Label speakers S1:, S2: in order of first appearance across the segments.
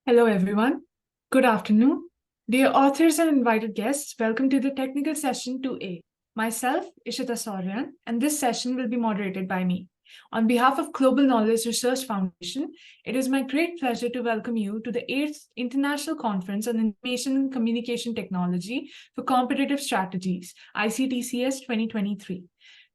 S1: Hello, everyone. Good afternoon. Dear authors and invited guests, welcome to the technical session 2A. Myself, Ishita Sauryan, and this session will be moderated by me. On behalf of Global Knowledge Research Foundation, it is my great pleasure to welcome you to the 8th International Conference on Information and Communication Technology for Competitive Strategies, ICTCS 2023,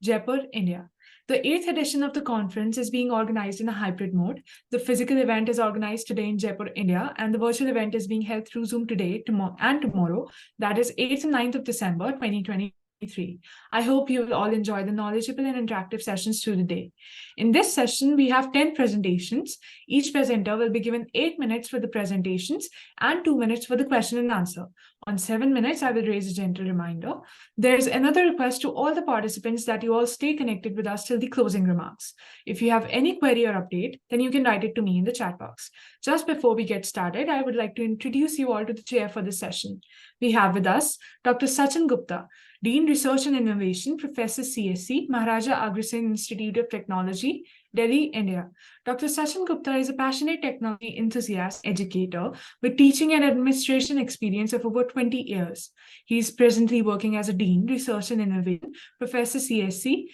S1: Jaipur, India. The 8th edition of the conference is being organized in a hybrid mode. The physical event is organized today in Jaipur, India, and the virtual event is being held through Zoom today and tomorrow, that is 8th and 9th of December 2023. I hope you will all enjoy the knowledgeable and interactive sessions through the day. In this session, we have 10 presentations. Each presenter will be given 8 minutes for the presentations and 2 minutes for the question and answer. On 7 minutes, I will raise a gentle reminder. There's another request to all the participants that you all stay connected with us till the closing remarks. If you have any query or update, then you can write it to me in the chat box. Just before we get started, I would like to introduce you all to the chair for this session. We have with us Dr. Sachin Gupta, Dean Research and Innovation, Professor CSC, Maharaja Agrasen Institute of Technology, Delhi, India. Dr. Sachin Gupta is a passionate technology enthusiast educator with teaching and administration experience of over 20 years. He is presently working as a Dean, Research and Innovation, Professor CSC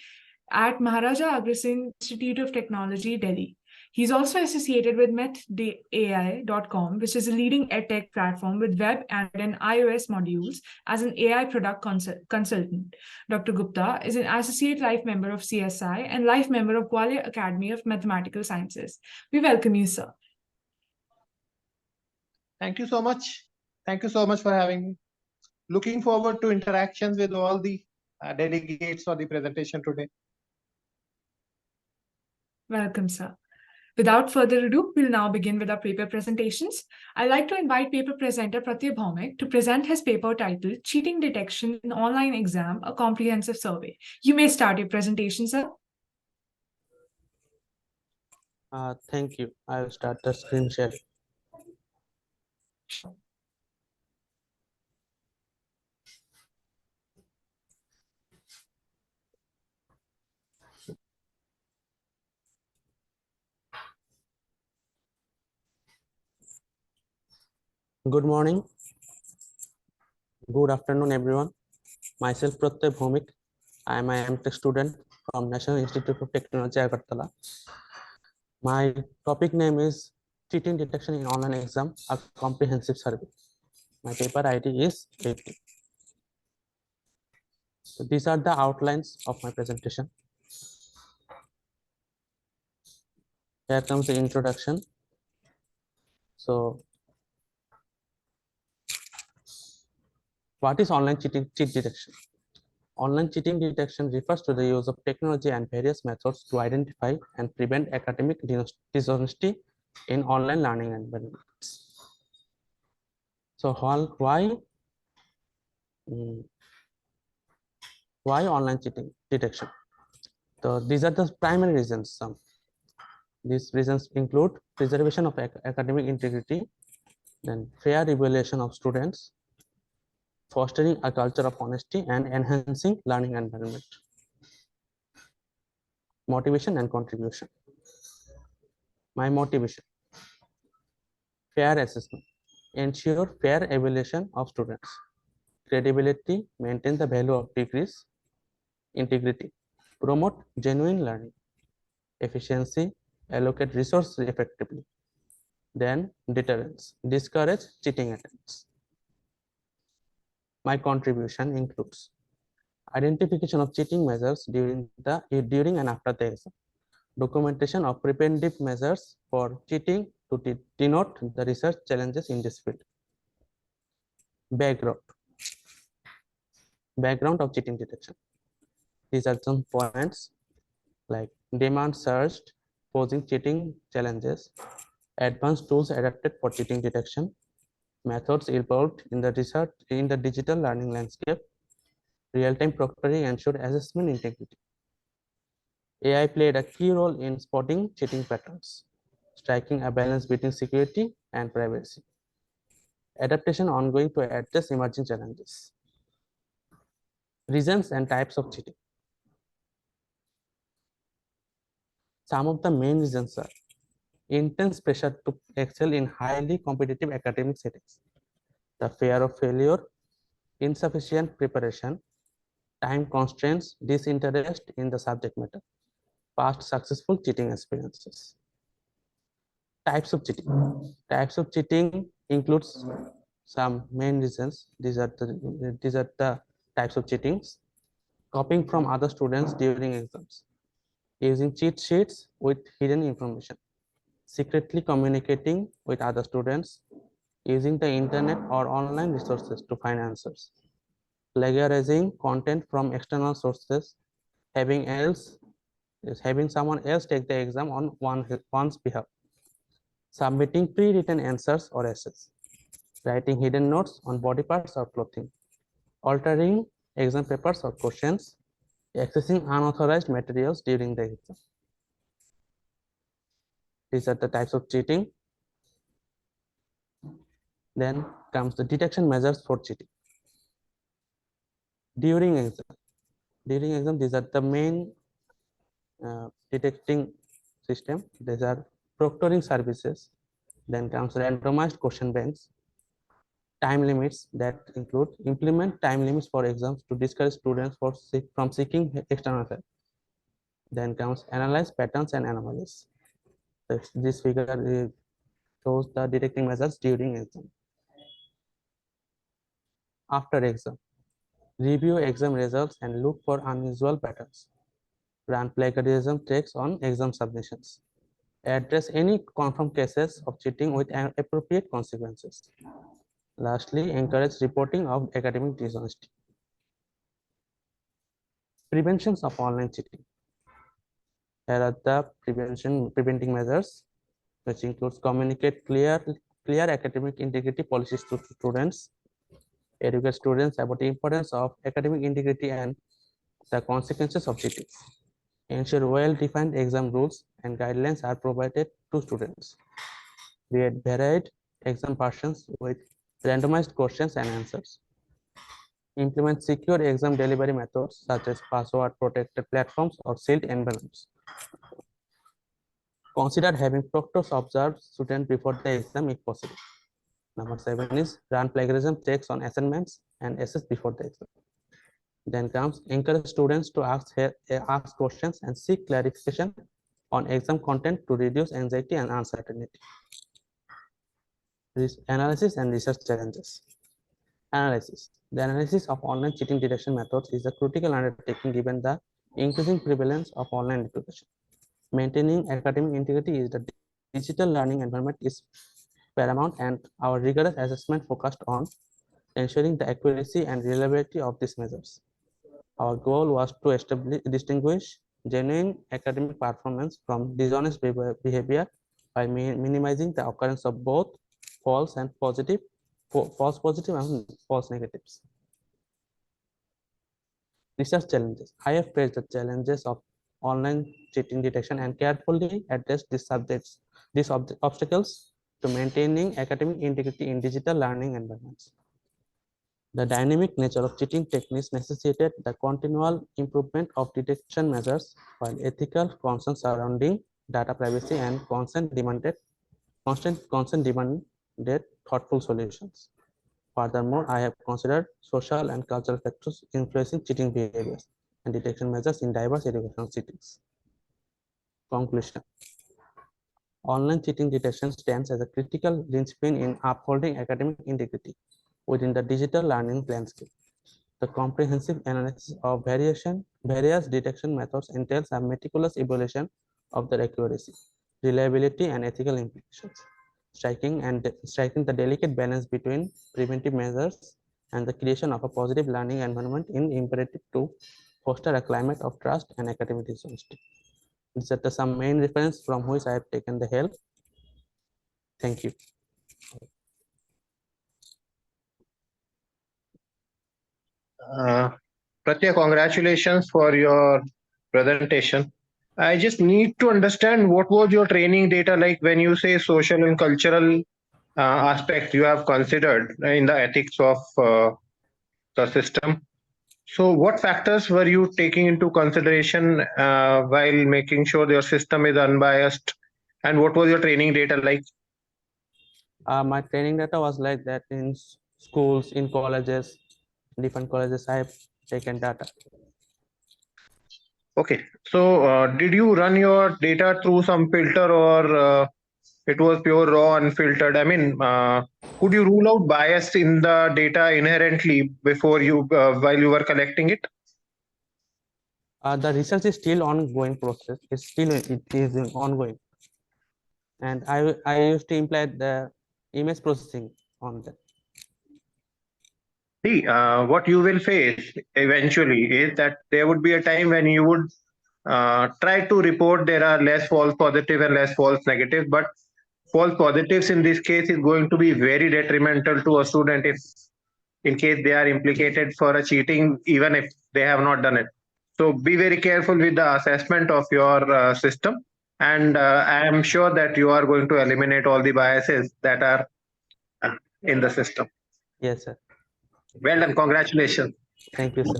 S1: at Maharaja Agrasen Institute of Technology, Delhi. He's also associated with MetAI.com, which is a leading edtech platform with web and iOS modules as an AI product consultant. Dr. Gupta is an associate life member of CSI and life member of Gwalior Academy of Mathematical Sciences. We welcome you, sir.
S2: Thank you so much. Thank you so much for having me. Looking forward to interactions with all the delegates for the presentation today.
S1: Welcome, sir. Without further ado, we'll now begin with our paper presentations. I'd like to invite paper presenter Pratyay Bhaumik to present his paper titled Cheating Detection in Online Exam, a Comprehensive Survey. You may start your presentation, sir.
S3: Thank you. I will start the screen share. Good morning. Good afternoon, everyone. Myself, Pratyay Bhaumik. I am an MTech student from National Institute of Technology, Agartala. My topic name is Cheating Detection in Online Exam, a Comprehensive Survey. My paper ID is 80. So these are the outlines of my presentation. Here comes the introduction. So, what is online cheat detection? Online cheating detection refers to the use of technology and various methods to identify and prevent academic dishonesty in online learning environments. So, why online cheating detection? So, these are the primary reasons. These reasons include preservation of academic integrity, then fair evaluation of students, fostering a culture of honesty, and enhancing learning environment. Motivation and contribution. My motivation: fair assessment, ensure fair evaluation of students. Credibility, maintain the value of degrees. Integrity, promote genuine learning. Efficiency, allocate resources effectively. Then deterrence, discourage cheating attempts. My contribution includes identification of cheating measures during and after the exam, documentation of preventive measures for cheating to denote the research challenges in this field. Background of cheating detection. These are some points like demand surged, posing cheating challenges, advanced tools adapted for cheating detection, methods evolved in the digital learning landscape, real-time proctoring ensured assessment integrity. AI played a key role in spotting cheating patterns, striking a balance between security and privacy. Adaptation ongoing to address emerging challenges. Reasons and types of cheating. Some of the main reasons are intense pressure to excel in highly competitive academic settings, the fear of failure, insufficient preparation, time constraints, disinterest in the subject matter, past successful cheating experiences. Types of cheating. Types of cheating includes some main reasons. These are the types of cheatings. Copying from other students during exams, using cheat sheets with hidden information, secretly communicating with other students, using the internet or online resources to find answers, plagiarizing content from external sources, having someone else take the exam on one's behalf, submitting pre-written answers or essays, writing hidden notes on body parts or clothing, altering exam papers or questions, accessing unauthorized materials during the exam. These are the types of cheating. Then comes the detection measures for cheating. During exam, these are the main detecting system. These are proctoring services. Then comes randomized question banks. Time limits that include implement time limits for exams to discourage students from seeking external help. Then comes analyze patterns and anomalies. This figure shows the detecting measures during exam. After exam, review exam results and look for unusual patterns. Run plagiarism checks on exam submissions. Address any confirmed cases of cheating with appropriate consequences. Lastly, encourage reporting of academic dishonesty. Preventions of online cheating. Here are the preventing measures, which includes communicate clear academic integrity policies to students, educate students about the importance of academic integrity and the consequences of cheating. Ensure well-defined exam rules and guidelines are provided to students. Create varied exam versions with randomized questions and answers. Implement secure exam delivery methods such as password-protected platforms or sealed envelopes. Consider having proctors observe students before the exam if possible. Number 7 is run plagiarism checks on assignments and essays before the exam. Then comes encourage students to ask questions and seek clarification on exam content to reduce anxiety and uncertainty. Analysis and research challenges. Analysis. The analysis of online cheating detection methods is a critical undertaking given the increasing prevalence of online education. Maintaining academic integrity is the digital learning environment is paramount, and our rigorous assessment focused on ensuring the accuracy and reliability of these measures. Our goal was to distinguish genuine academic performance from dishonest behavior by minimizing the occurrence of both false positive and false negatives. Research challenges. I have faced the challenges of online cheating detection and carefully addressed these obstacles to maintaining academic integrity in digital learning environments. The dynamic nature of cheating techniques necessitated the continual improvement of detection measures, while ethical concerns surrounding data privacy and constant demanded thoughtful solutions. Furthermore, I have considered social and cultural factors influencing cheating behaviors and detection measures in diverse educational settings. Conclusion. Online cheating detection stands as a critical linchpin in upholding academic integrity within the digital learning landscape. The comprehensive analysis of various detection methods entails a meticulous evaluation of their accuracy, reliability, and ethical implications, striking the delicate balance between preventive measures and the creation of a positive learning environment is imperative to foster a climate of trust and academic honesty. These are some main reference from which I have taken the help. Thank you.
S2: Pratya, congratulations for your presentation. I just need to understand what was your training data like when you say social and cultural aspects you have considered in the ethics of the system. So what factors were you taking into consideration while making sure your system is unbiased And what was your training data like?
S3: My training data was like that in schools, in colleges, different colleges. I have taken data.
S2: Okay, so did you run your data through some filter, or it was pure raw unfiltered? I mean, could you rule out bias in the data inherently before you while you were collecting it?
S3: The research is still ongoing process. It is ongoing, and I used to imply the image processing on that.
S2: See, what you will face eventually is that there would be a time when you would try to report there are less false positive and less false negative, but false positives in this case is going to be very detrimental to a student if in case they are implicated for a cheating, even if they have not done it. So be very careful with the assessment of your system, and I am sure that you are going to eliminate all the biases that are in the system.
S3: Yes, sir.
S2: Well done, congratulations.
S3: Thank you, sir.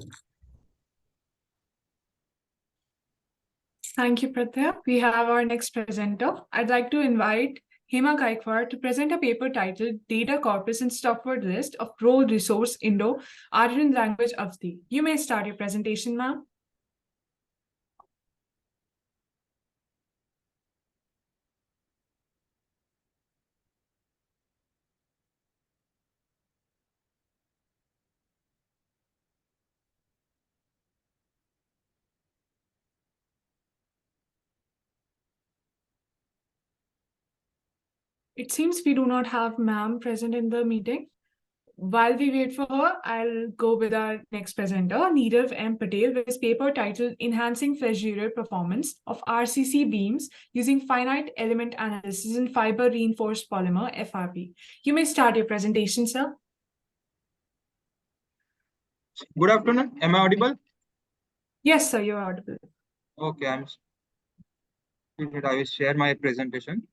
S1: Thank you, Prathya. We have our next presenter. I'd like to invite Hema Gaikwad to present a paper titled Data Corpus and Stopward List of Role Resource Indo-Aryan Language Avdi. You may start your presentation, ma'am. It seems we do not have ma'am present in the meeting. While we wait for her, I'll go with our next presenter, Nirav M. Patel, with his paper titled Enhancing Failure Performance of RCC Beams Using Finite Element Analysis in Fiber Reinforced Polymer, FRP. You may start your presentation, sir.
S4: Good afternoon. Am I audible?
S1: Yes, sir, you're audible.
S4: Okay, I will share my presentation.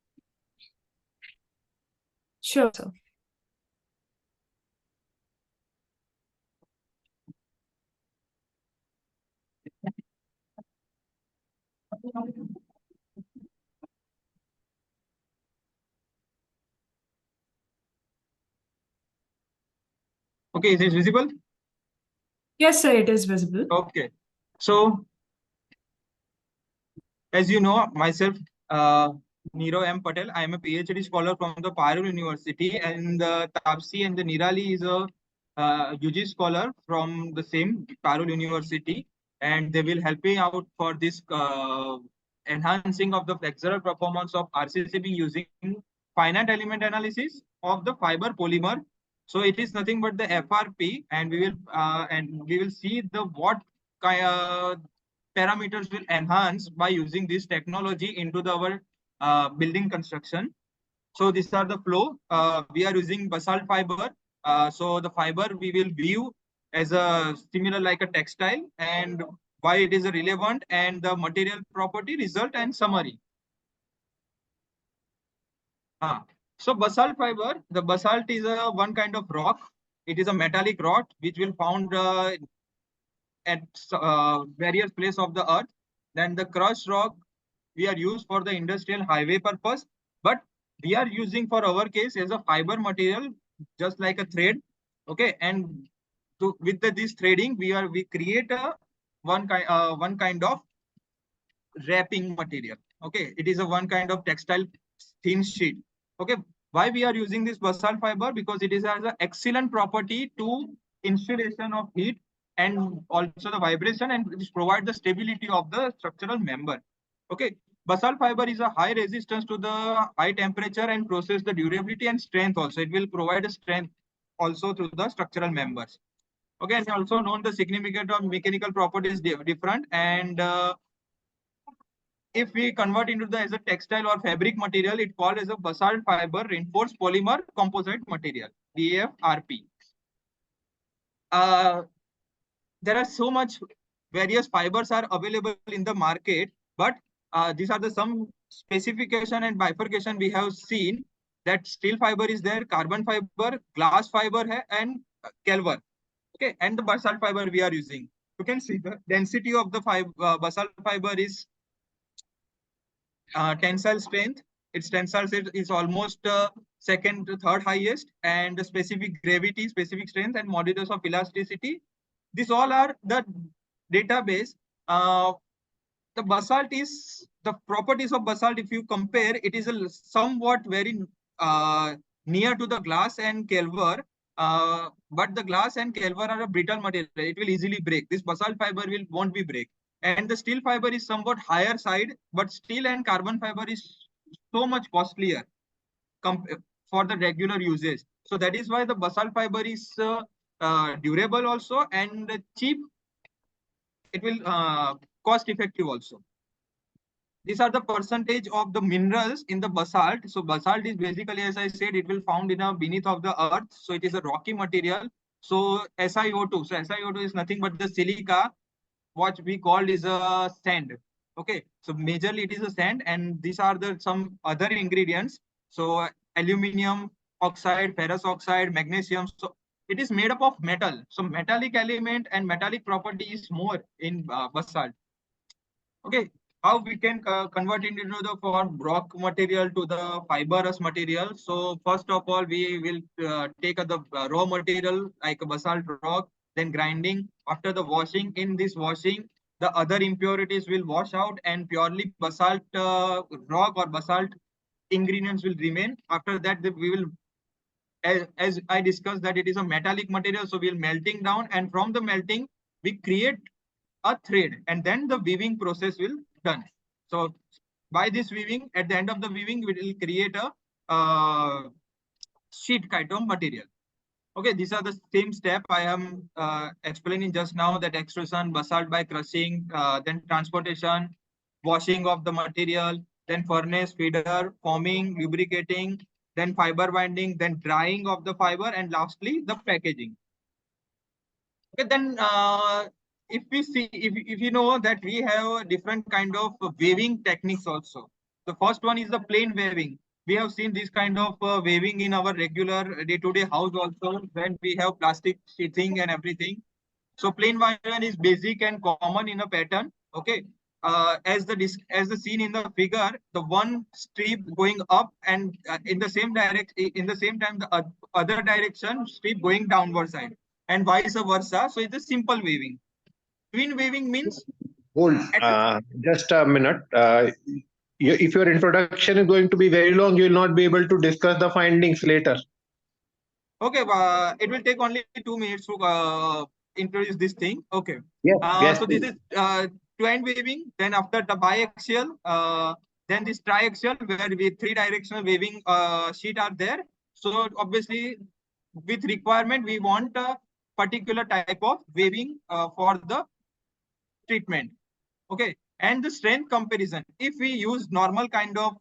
S1: Sure, sir.
S4: Okay, is it visible?
S1: Yes, sir, it is visible.
S4: Okay. So, as you know, myself, Niro M. Patel, I am a PhD scholar from the Parul University, and Tapsi and the Nirali is a UG scholar from the same Parul University, and they will help me out for this enhancing of the flexural performance of RCCB using finite element analysis of the fiber polymer. So it is nothing but the FRP, and we will see the what parameters will enhance by using this technology into our building construction. So these are the flow. We are using basalt fiber. So the fiber we will view as a similar like a textile, and why it is relevant, and the material property, result, and summary. So basalt fiber, the basalt is a one kind of rock. It is a metallic rock which will found at various places of the earth. Then the crushed rock we are used for the industrial highway purpose, but we are using for our case as a fiber material, just like a thread. Okay, and with this threading, we create a one kind of wrapping material. Okay, it is a one kind of textile thin sheet. Okay, why we are using this basalt fiber? Because it is has an excellent property to insulation of heat and also the vibration, and it provide the stability of the structural member. Okay, basalt fiber is a high resistance to the high temperature and process the durability and strength also. It will provide a strength also to the structural members. Okay, and also known the significant of mechanical properties different, and if we convert into the as a textile or fabric material, it called as a basalt fiber reinforced polymer composite material, BFRP. There are so much various fibers are available in the market, but these are the some specification and bifurcation we have seen, that steel fiber is there, carbon fiber, glass fiber hai, and calver. Okay, and the basalt fiber we are using. You can see the density of the basalt fiber is tensile strength, its tensile strength is almost second to third highest, and the specific gravity, specific strength, and modulus of elasticity. These all are the database. The basalt is the properties of basalt. If you compare, it is a somewhat very near to the glass and calver. But the glass and calver are a brittle material. It will easily break. This basalt fiber won't be break. And the steel fiber is somewhat higher side, but steel and carbon fiber is so much costlier for the regular usage. So that is why the basalt fiber is durable also and cheap. It will cost effective also. These are the percentage of the minerals in the basalt. So basalt is basically, as I said, it will found in a beneath of the earth. So it is a rocky material. So SiO2. So SiO2 is nothing but the silica, what we called is a sand. Okay. So majorly it is a sand, and these are the some other ingredients. So aluminum oxide, ferrous oxide, magnesium. So it is made up of metal. So metallic element and metallic property is more in basalt. Okay, how we can convert it into the form rock material to the fibrous material. So first of all, we will take the raw material like a basalt rock, then grinding. After the washing, in this washing, the other impurities will wash out, and purely basalt rock or basalt ingredients will remain. After that, we will, as I discussed, that it is a metallic material, so we'll melting down, and from the melting, we create a thread, and then the weaving process will done. So by this weaving, at the end of the weaving, we will create a sheet kind of material. Okay, these are the same step I am explaining just now, that extrusion, basalt by crushing, then transportation, washing of the material, then furnace, feeder, forming, lubricating, then fiber binding, then drying of the fiber, and lastly the packaging. Okay, then if we see, if you know that we have a different kind of weaving techniques also. The first one is the plain weaving. We have seen this kind of weaving in our regular day-to-day house also, when we have plastic sheathing and everything. So plain weaving is basic and common in a pattern. Okay. As the seen in the figure, the one strip going up, and in the same time the other direction strip going downward side, and vice versa. So it's a simple weaving. Twin weaving means
S2: Hold, just a minute. If your introduction is going to be very long, you will not be able to discuss the findings later.
S4: okay. It will take only 2 minutes to introduce this thing. Okay.
S2: Yes, yes,
S4: So this is twin weaving. Then after the biaxial, then this triaxial, where with 3-directional weaving sheet are there. So obviously, with requirement, we want a particular type of weaving for the treatment. Okay, and the strength comparison. If we use normal kind of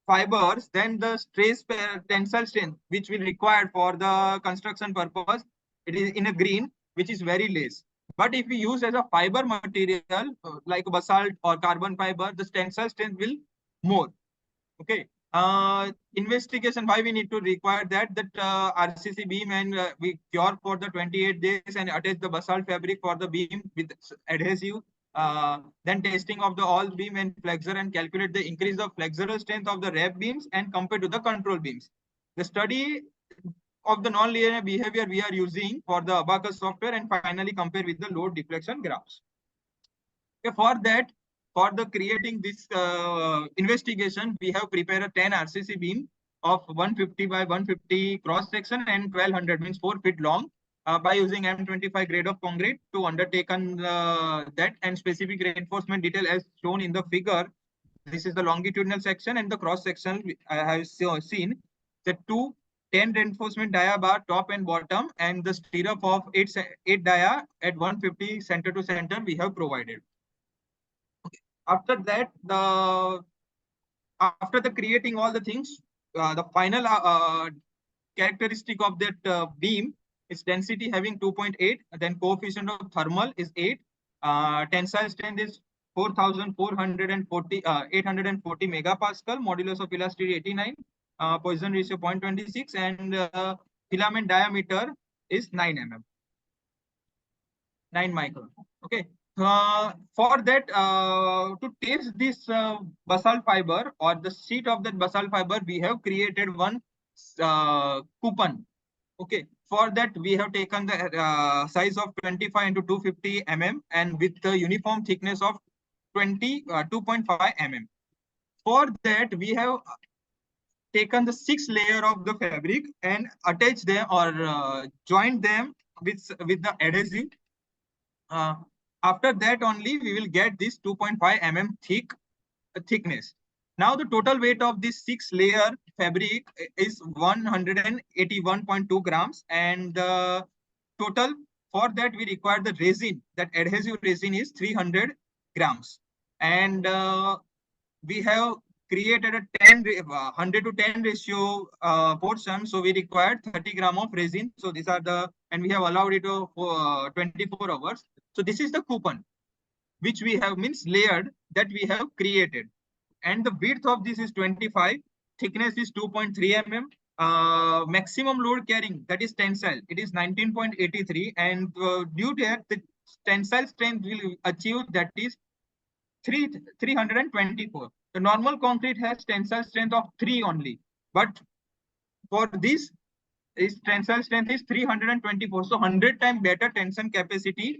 S4: fibers, then the stress tensile strength which will require for the construction purpose, it is in a green, which is very less. But if we use as a fiber material like basalt or carbon fiber, the tensile strength will more. Okay. Investigation, why we need to require that RCC beam, and we cure for the 28 days and attach the basalt fabric for the beam with adhesive. Then testing of the all beam and flexor, and calculate the increase of flexural strength of the wrap beams and compare to the control beams. The study of the non-linear behavior we are using for the Abacus software, and finally compare with the load deflection graphs. Okay, for that, for the creating this investigation, we have prepared a 10 RCC beam of 150 by 150 cross section and 1200, means 4 feet long, by using M25 grade of concrete to undertaken that, and specific reinforcement detail as shown in the figure. This is the longitudinal section, and the cross section I have seen the 10 reinforcement dia bar top and bottom, and the stirrup of 8 dia at 150 center to center we have provided. After that, after the creating all the things, the final characteristic of that beam is density having 2.8, then coefficient of thermal is 8, tensile strength is 4,440 840 megapascal, modulus of elasticity 89, Poisson ratio 0.26, and filament diameter is 9 mm, 9 micron. Okay. For that, to test this basalt fiber or the sheet of that basalt fiber, we have created one coupon. Okay, for that we have taken the size of 25 into 250 mm and with the uniform thickness of 2.5 mm. For that we have taken the 6 layer of the fabric and attached them or joined them with the adhesive. After that only we will get this 2.5 mm thickness. Now the total weight of this 6 layer fabric is 181.2 grams, and the total for that we require the resin, that adhesive resin is 300 grams, and we have created a 100 to 10 ratio portion, so we required 30 gram of resin. So these are the, and we have allowed it for 24 hours. So this is the coupon which we have means layered that we have created, and the width of this is 25, thickness is 2.3 mm, maximum load carrying, that is tensile, it is 19.83, and due to that the tensile strength will achieve, that is 324. The normal concrete has tensile strength of 3 only, but for this its tensile strength is 324, so 100 times better tension capacity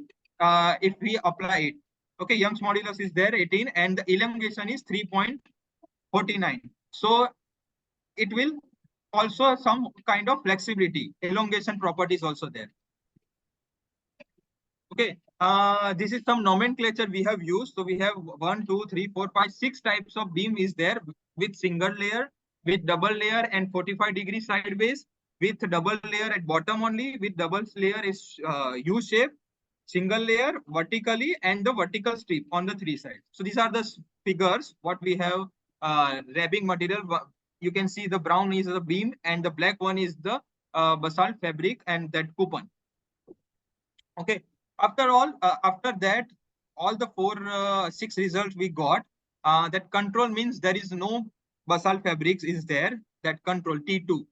S4: if we apply it. Okay, Young's modulus is there 18, and the elongation is 3.49. So it will also some kind of flexibility, elongation properties also there. Okay, this is some nomenclature we have used. So we have 1, 2, 3, 4, 5, 6 types of beam is there, with single layer, with double layer and 45 degrees sideways, with double layer at bottom only, with double layer is U shape, single layer vertically, and the vertical strip on the 3 sides. So these are the figures what we have wrapping material. You can see the brown is the beam and the black one is the basalt fabric and that coupon. Okay, after that all the 6 results we got, that control means there is no basalt fabrics is there, that control T2.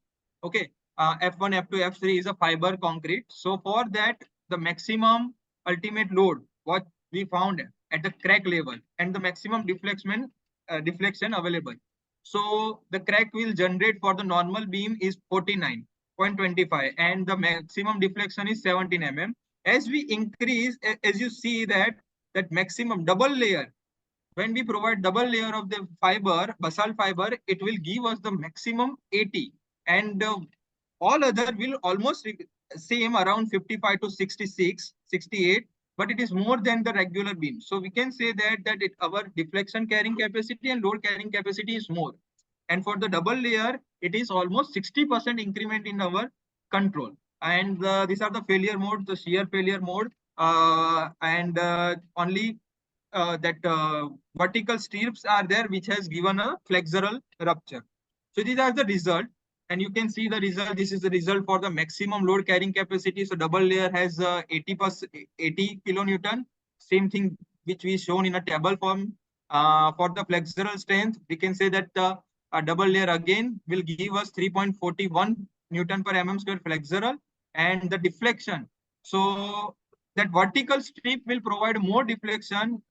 S4: Okay, F1, F2, F3 is a fiber concrete. So for that the maximum ultimate load what we found at the crack level and the maximum deflection available. So the crack will generate for the normal beam is 49.25 and the maximum deflection is 17 mm. As we increase, as you see that maximum double layer, when we provide double layer of the fiber, basalt fiber, it will give us the maximum 80, and all other will almost same around 55 to 66, 68, but it is more than the regular beam. So we can say that our deflection carrying capacity and load carrying capacity is more. And for the double layer, it is almost 60% increment in our control. And these are the failure mode, the shear failure mode, and only that vertical strips are there, which has given a flexural rupture. So these are the result, and you can see the result. This is the result for the maximum load carrying capacity. So double layer has 80 kilonewton. Same thing which we shown in a table form. For the flexural strength, we can say that a double layer again will give us 3.41 Newton per mm square flexural, and the deflection. So that vertical strip will provide more deflection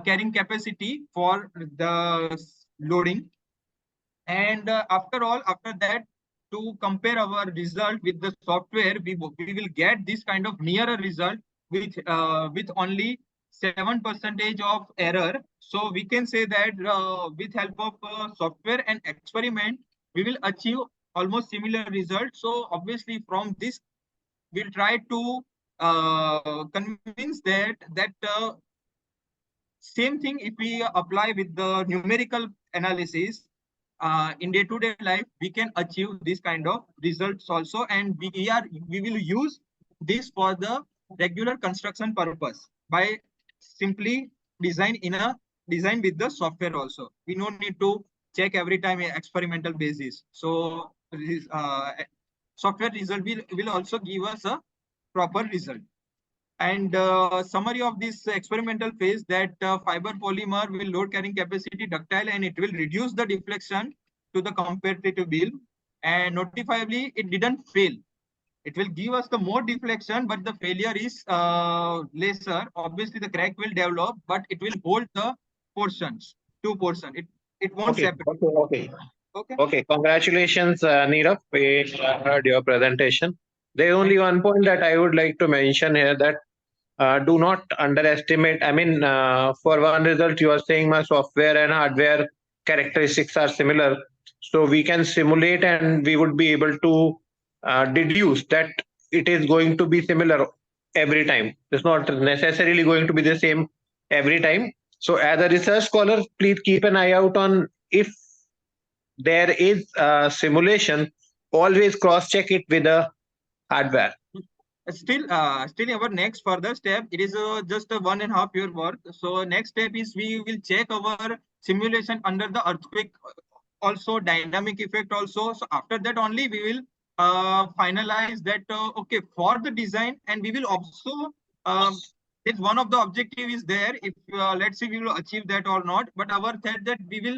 S4: carrying capacity for the loading. And after that, to compare our result with the software, we will get this kind of nearer result with only 7% of error. So we can say that with help of software and experiment, we will achieve almost similar result. So obviously from this, we'll try to convince that same thing if we apply with the numerical analysis in day-to-day life, we can achieve this kind of results also, and we will use this for the regular construction purpose by simply design with the software also. We no need to check every time in experimental basis. So this software result will also give us a proper result. And summary of this experimental phase, that fiber polymer will load carrying capacity ductile and it will reduce the deflection to the competitive beam. And notifiably, it didn't fail. It will give us the more deflection, but the failure is lesser. Obviously, the crack will develop, but it will hold the portions, 2 portion. It won't
S2: Okay,
S4: separate.
S2: okay.
S4: Okay.
S2: Okay, congratulations, Neerav. We heard your presentation. There is only one point that I would like to mention here, that do not underestimate. I mean, for one result, you are saying my software and hardware characteristics are similar. So we can simulate and we would be able to deduce that it is going to be similar every time. It's not necessarily going to be the same every time. So as a research scholar, please keep an eye out on, if there is a simulation, always cross check it with the hardware.
S4: Still our next further step, it is just a 1.5 year work. So next step is we will check our simulation under the earthquake, also dynamic effect also. So after that only we will finalize that, okay, for the design, and we will also if one of the objective is there, if let's say we will achieve that or not, but our third, that we will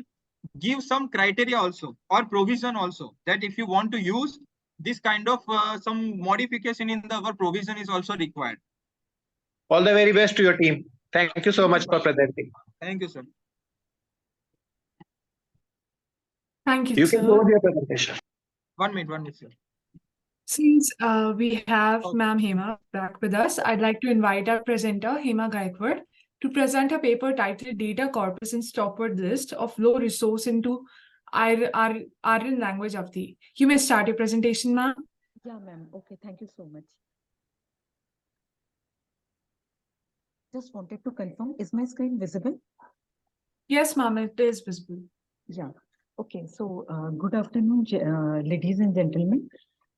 S4: give some criteria also, or provision also, that if you want to use this kind of some modification in our provision is also required.
S2: All the very best to your team. Thank you so much for presenting.
S4: Thank you, sir.
S1: Thank you,
S2: You can
S1: sir.
S2: go with your presentation.
S4: 1 minute, sir.
S1: Since we have Ma'am Hema back with us, I'd like to invite our presenter, Hema Gaikwad, to present a paper titled Data Corpus and Stopward List of Low Resource into Aryan Language Avdi. You may start your presentation, ma'am.
S5: Yeah, ma'am. Okay, thank you so much. Just wanted to confirm, is my screen visible?
S1: Yes, ma'am, it is visible.
S5: Yeah. Okay, so good afternoon, ladies and gentlemen.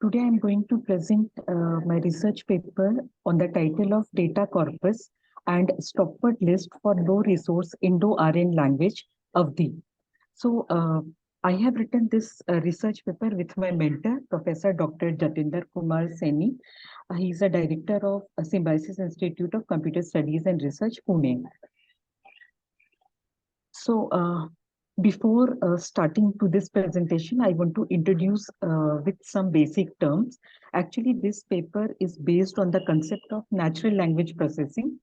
S5: Today I'm going to present my research paper on the title of Data Corpus and Stopward List for Low Resource Indo-Aryan Language Avdi. So I have written this research paper with my mentor, Professor Dr. Jatinder Kumar Saini. He is a director of Symbiosis Institute of Computer Studies and Research, Pune. So before starting to this presentation, I want to introduce with some basic terms. Actually, this paper is based on the concept of natural language processing.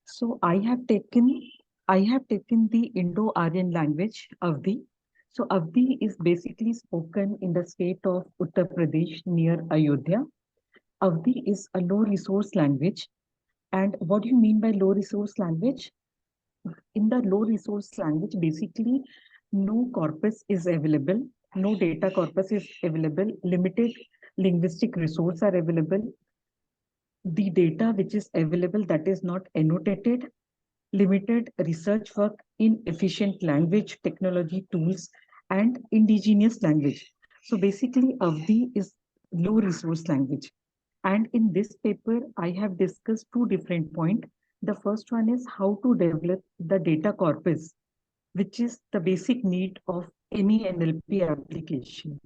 S5: So I have taken the Indo-Aryan language, Avdi. So Avdi is basically spoken in the state of Uttar Pradesh near Ayodhya. Avdi is a low resource language. And what do you mean by low resource language? In the low resource language, basically, no corpus is available, no data corpus is available, limited linguistic resources are available. The data which is available, that is not annotated, limited research work, inefficient language technology tools, and indigenous language. So basically, Avdi is low resource language. And in this paper, I have discussed two different points. The first one is how to develop the data corpus, which is the basic need of any NLP application.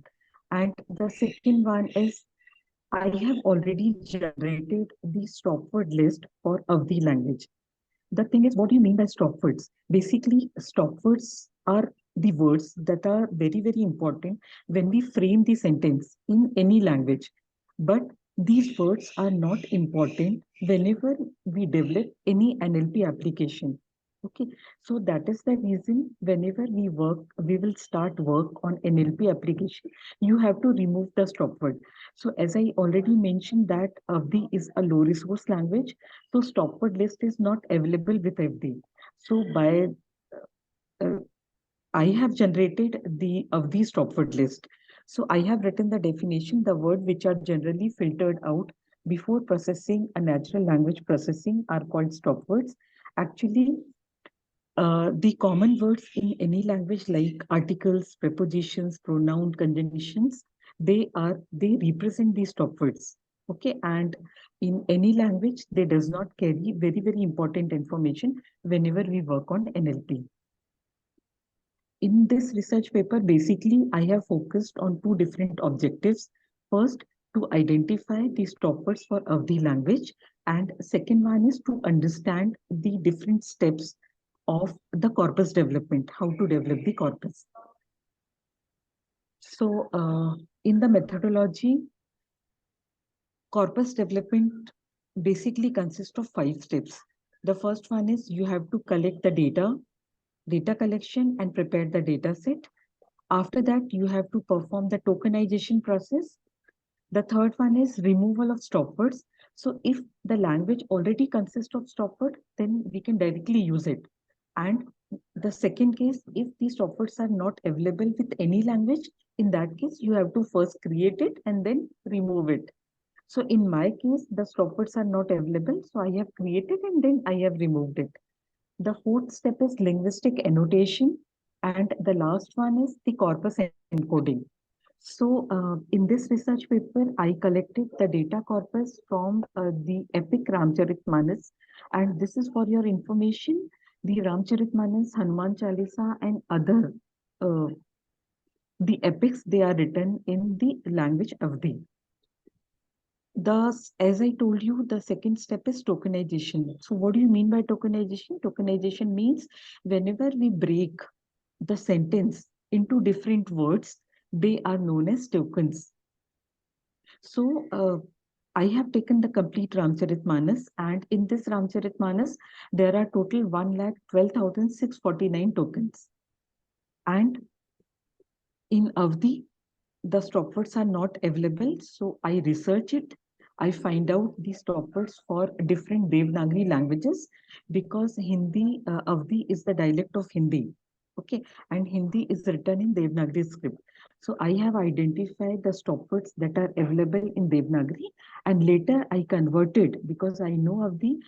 S5: And the second one is I have already generated the stopword list for Avdi language. The thing is, what do you mean by stopwords? Basically, stopwords are the words that are very, very important when we frame the sentence in any language. But these words are not important whenever we develop any NLP application. Okay, so that is the reason whenever we will start work on NLP application, you have to remove the stopword. So as I already mentioned that Avdi is a low resource language, so stopword list is not available with Avdi. So I have generated the Avdi stopword list. So I have written the definition, the words which are generally filtered out before processing a natural language processing are called stopwords. Actually, the common words in any language like articles, prepositions, pronoun, conjunctions, they represent these stopwords. Okay, and in any language, they does not carry very, very important information whenever we work on NLP. In this research paper, basically, I have focused on two different objectives. First, to identify the stopwords for Avdi language, and second one is to understand the different steps of the corpus development, how to develop the corpus. So in the methodology, Corpus development basically consists of 5 steps. The first one is you have to collect the data collection and prepare the data set. After that, you have to perform the tokenization process. The third one is removal of stop words. So if the language already consists of stop word, then we can directly use it. And the second case, if these stop words are not available with any language, in that case, you have to first create it and then remove it. So in my case, the stop words are not available. So I have created and then I have removed it. The fourth step is linguistic annotation. And the last one is the corpus encoding. So in this research paper, I collected the data corpus from the epic Ramcharitmanas. And this is for your information, the Ramcharitmanas, Hanuman Chalisa and other the epics, they are written in the language Avdi. Thus, as I told you, the second step is tokenization. So what do you mean by tokenization? Tokenization means whenever we break the sentence into different words, they are known as tokens. So I have taken the complete Ramcharitmanas, and in this Ramcharitmanas, there are total 1,12,649 tokens. And in Avdi, the stop words are not available. So I research it. I find out the stop words for different Devanagari languages because Hindi, Avdi is the dialect of Hindi. Okay, and Hindi is written in Devanagari script. So I have identified the stop words that are available in Devanagari, and later I converted because I know Avdi.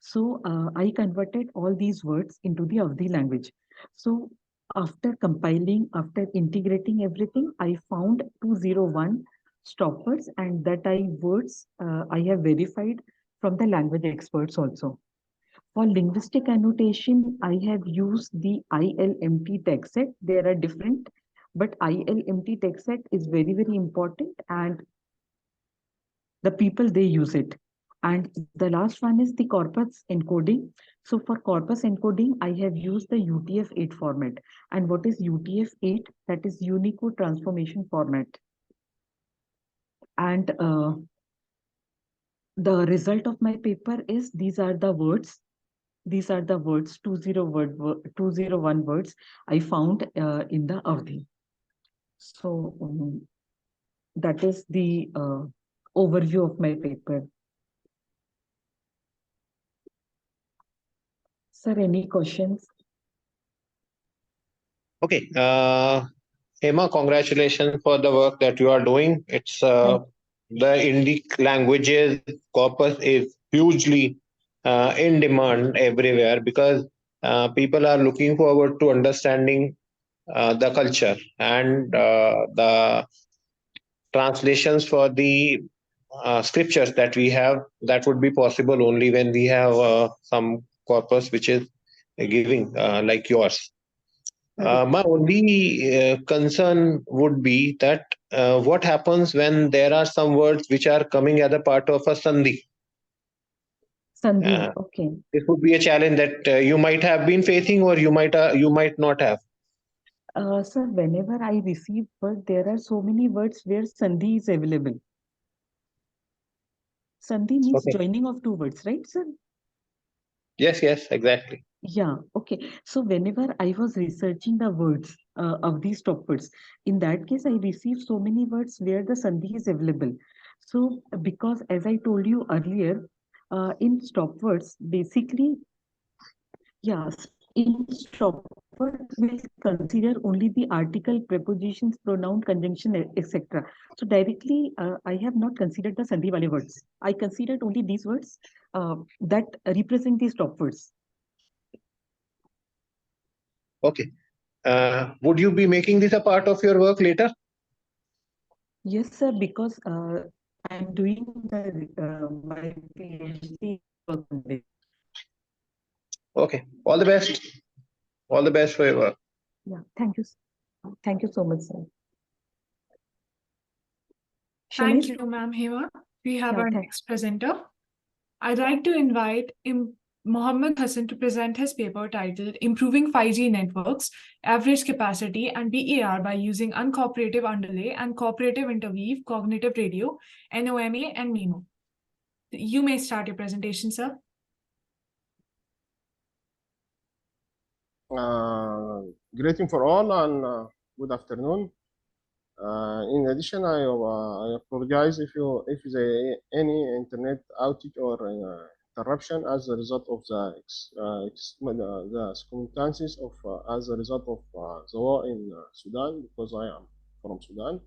S5: So I converted all these words into the Avdi language. So after compiling, after integrating everything, I found 201 stop words, and that words I have verified from the language experts also. For linguistic annotation, I have used the ILMT text set. There are different, but ILMT text set is very, very important, and the people, they use it. And the last one is the corpus encoding. So for corpus encoding, I have used the UTF-8 format. And what is UTF-8? That is Unicode Transformation Format. And the result of my paper is these are the words. These are the words, 201 words I found in the Avdi. So that is the overview of my paper. Sir, any questions?
S2: Okay. Hema, congratulations for the work that you are doing. It's the Indic languages corpus is hugely in demand everywhere because people are looking forward to understanding the culture and the translations for the scriptures that we have. That would be possible only when we have some corpus which is giving like yours. My only concern would be that what happens when there are some words which are coming as a part of a sandhi.
S5: Sandhi, okay.
S2: This would be a challenge that you might have been facing, or you might not have.
S5: Sir, whenever I receive word, there are so many words where sandhi is available. Sandhi means joining of two words, right, sir?
S2: Yes, exactly.
S5: Yeah, okay. So whenever I was researching the words of these stop words, in that case, I received so many words where the sandhi is available. So because as I told you earlier, in stop words, basically, yes, in stop words, we'll consider only the article, prepositions, pronoun, conjunction, etc. So directly, I have not considered the sandhi wale words. I considered only these words that represent the stop words.
S2: Okay. Would you be making this a part of your work later?
S5: Yes, sir, because I'm doing my PhD work on this.
S2: Okay. All the best. All the best for your work.
S5: Yeah, thank you. Thank you so much, sir.
S1: Thank you, ma'am Hema. We have our next presenter. I'd like to invite Mohammed Hassan to present his paper titled Improving 5G Networks, Average Capacity and BAR by Using Uncooperative Underlay and Cooperative Interweave Cognitive Radio, NOMA and MIMO. You may start your presentation, sir.
S6: Greeting for all and good afternoon. In addition, I apologize if there any internet outage or interruption as a result of the circumstances of as a result of the war in Sudan, because I am from Sudan.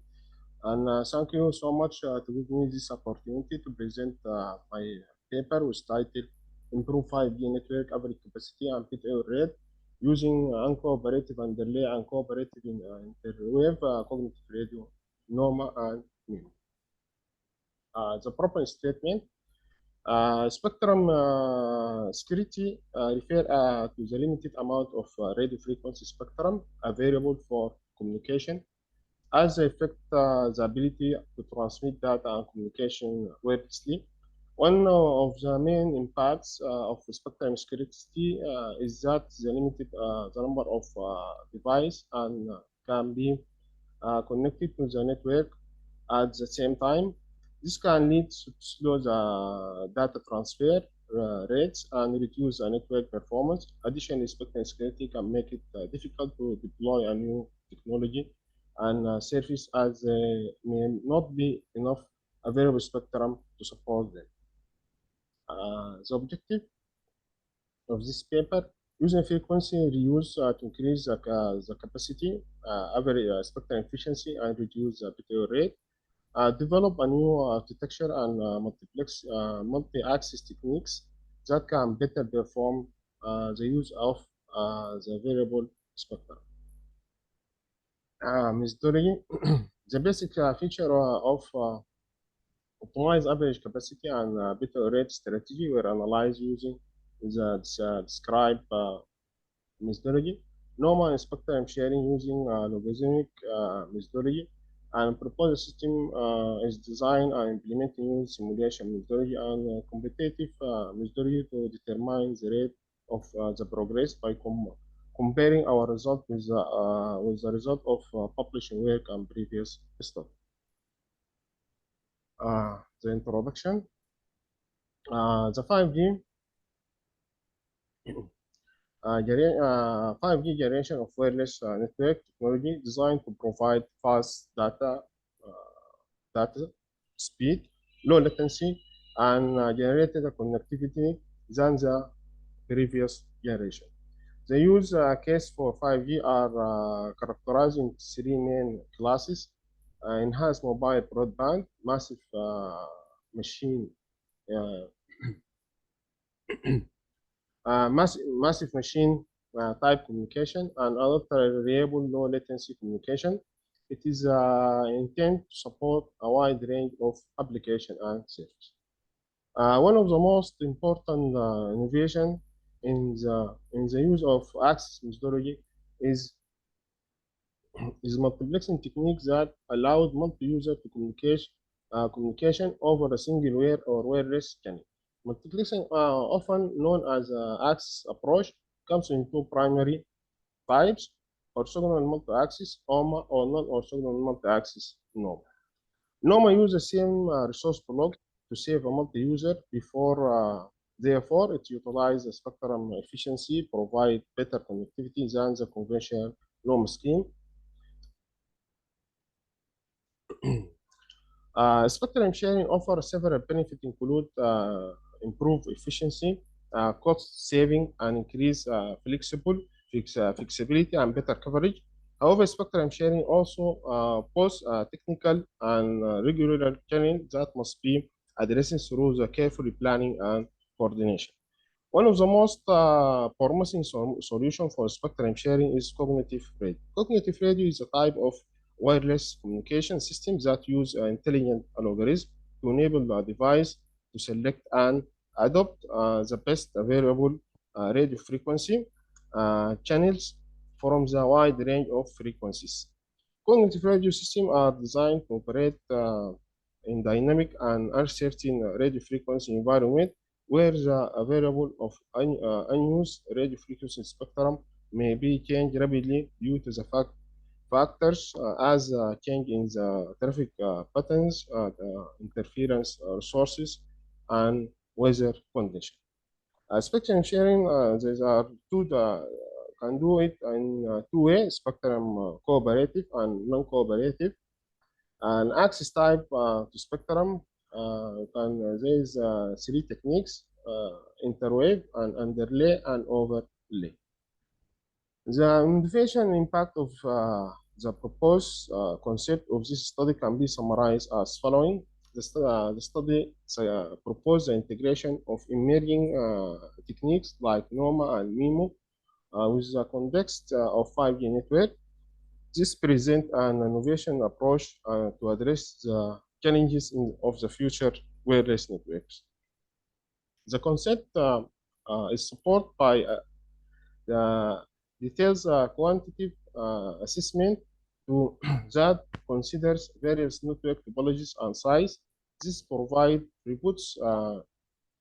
S6: And thank you so much to give me this opportunity to present my paper with title Improve 5G Network Average Capacity and PTO Rate using uncooperative underlay and cooperative interwave cognitive radio, NOMA and MIMO. The proper statement, spectrum security refer to the limited amount of radio frequency spectrum available for communication, as they affect the ability to transmit data and communication wirelessly. One of the main impacts of spectrum scarcity is that the limited the number of devices and can be connected to the network at the same time. This can lead to slow the data transfer rates and reduce the network performance. Additionally, spectrum scarcity can make it difficult to deploy a new technology and service, as there may not be enough available spectrum to support them. The objective of this paper, using frequency reuse to increase the capacity, average spectrum efficiency, and reduce the PTO rate. Develop a new architecture and multi-access techniques that can better perform the use of the variable spectrum. Methodology. The basic feature of optimize average capacity and beta rate strategy were analyzed using the described methodology. NOMA and spectrum sharing using logarithmic methodology, and proposed system is designed and implemented using simulation methodology and competitive methodology to determine the rate of the progress by comparing our result with the result of publishing work and previous study. The introduction. The 5G 5G generation of wireless network technology designed to provide fast data speed, low latency, and generated connectivity than the previous generation. The use case for 5G are characterized in three main classes: enhanced mobile broadband, massive machine massive machine type communication, and ultra reliable low latency communication. It is intended to support a wide range of application and services. One of the most important innovation in the use of access methodology is multiplexing technique that allowed multi-user to communication over a single wire or wireless channel. Multiplexing, often known as access approach, comes in two primary types: orthogonal multi-access (OMA) or non-orthogonal multi-access (NOMA). NOMA uses the same resource block to save a multi-user therefore it utilizes spectrum efficiency, provide better connectivity than the conventional NOMA scheme. Spectrum sharing offers several benefits, include improve efficiency, cost saving, and increase flexibility and better coverage. However, spectrum sharing also poses technical and regulatory challenges that must be addressed through the careful planning and coordination. One of the most promising solutions for spectrum sharing is cognitive radio. Cognitive radio is a type of wireless communication system that use intelligent algorithms to enable the device to select and adopt the best available radio frequency channels from the wide range of frequencies. Cognitive radio systems are designed to operate in dynamic and uncertain radio frequency environment where the variable of unused radio frequency spectrum may be changed rapidly due to the factors as change in the traffic patterns, interference sources, and weather conditions. Spectrum sharing, there are can do it in two ways: spectrum cooperative and non-cooperative. And access type to spectrum there is three techniques: interwave and underlay and overlay. The innovation impact of the proposed concept of this study can be summarized as following. The study proposed the integration of emerging techniques like NOMA and MIMO with the context of 5G network. This presents an innovation approach to address the challenges of the future wireless networks. The concept is supported by the details quantitative assessment that considers various network topologies and size. This provides reports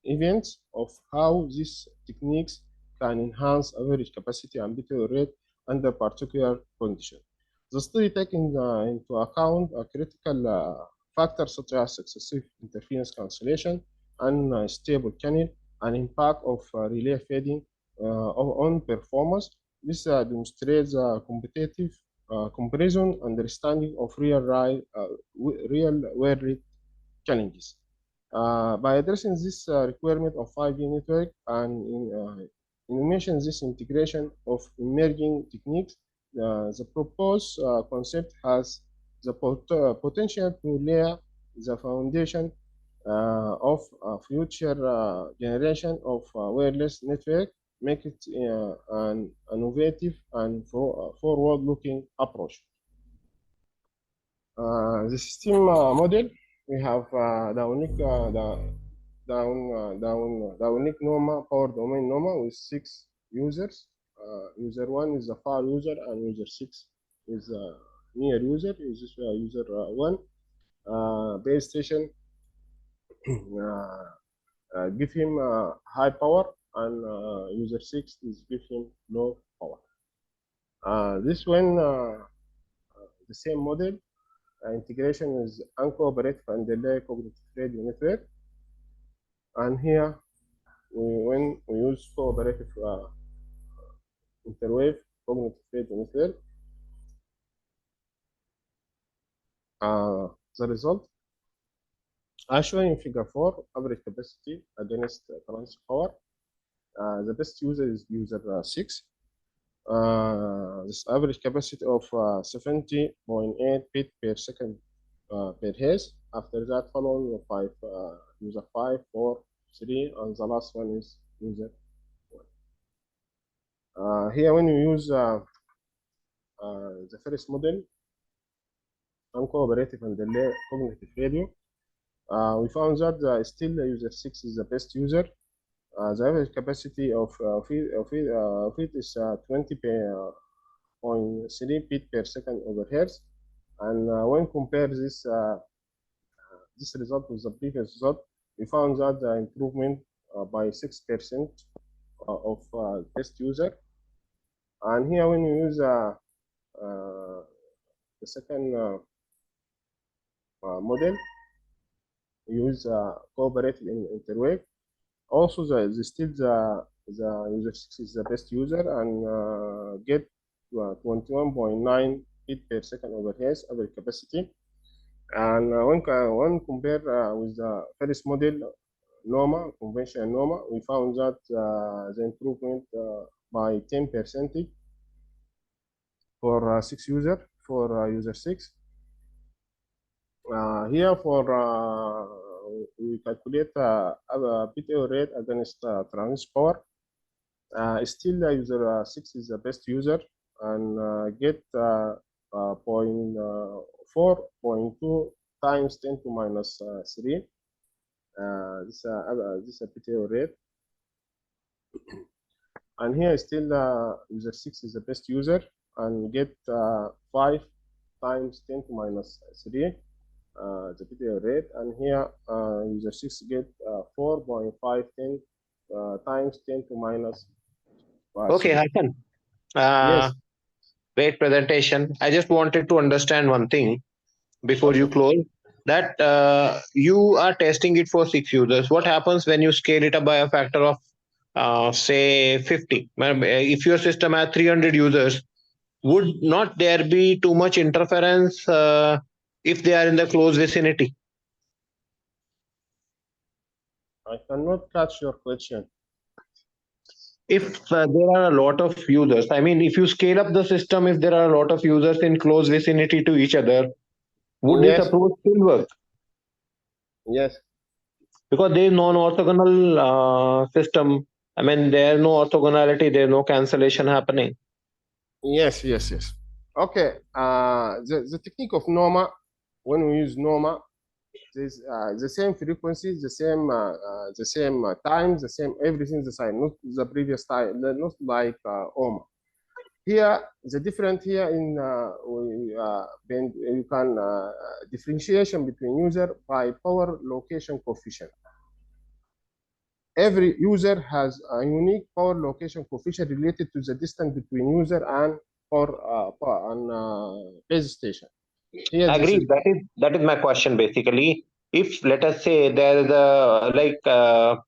S6: events of how these techniques can enhance average capacity and bit rate under particular conditions. The study taking into account a critical factors such as excessive interference cancellation, unstable channel, and impact of relay fading on performance. This demonstrates a competitive comparison understanding of real world challenges. By addressing this requirement of 5G network and mention this integration of emerging techniques, the proposed concept has the potential to lay the foundation of a future generation of wireless network, make it an innovative and forward-looking approach. The system model, we have the unique NOMA power domain NOMA with 6 users. User 1 is a far user, and user 6 is a near user. User 1 base station give him high power, and user 6 is give him low power. This one, the same model. Integration is uncooperative and delay cognitive radio network. And here, when we use cooperative interwave cognitive radio network, the result, as shown in figure 4, average capacity against transfer power. The best user is user 6. This average capacity of 70.8 bit per second per hertz. After that, following 5 user 5, 4, 3, and the last one is user 1. Here, when you use the first model, uncooperative and delay cognitive radio, we found that still user 6 is the best user. The average capacity of it is 20.3 bit per second over hertz. And when compare this result with the previous result, we found that the improvement by 6% of best user. And here, when you use the second model, use cooperative interwave. Also, still the user 6 is the best user, and get 21.9 bit per second over hertz average capacity. And when compared with the first model, NOMA, conventional NOMA, we found that the improvement by 10% for 6 user, for user 6. Here for we calculate bit error rate against transfer power. Still, user 6 is the best user, and get 4.2 times 10 to minus 3. This is a bit error rate. And here still user 6 is the best user, and get 5 times 10 to minus 3. the video rate, and here user 6 get 4.510 times 10 to minus.
S2: Okay, Hassan.
S6: Yes.
S2: Great presentation. I just wanted to understand one thing before you
S6: Okay.
S2: close. That you are testing it for 6 users. What happens when you scale it up by a factor of, say, 50? If your system has 300 users, would not there be too much interference if they are in the close vicinity?
S6: I cannot catch your question.
S2: If there are a lot of users, I mean, if you scale up the system, if there are a lot of users in close vicinity to each other, would this
S6: Yes.
S2: approach still work?
S6: Yes.
S2: Because there is non-orthogonal system. I mean, there is no orthogonality, there is no cancellation happening.
S6: Yes. Yes. Yes. Okay. The technique of norma, when we use norma, there's the same frequencies, the same times, the same everything the same, not the previous time, not like OMA. Here, the difference here in you can differentiation between user by power location coefficient. Every user has a unique power location coefficient related to the distance between user and base station. Here,
S2: Agreed. That is my question basically. If let us say there is a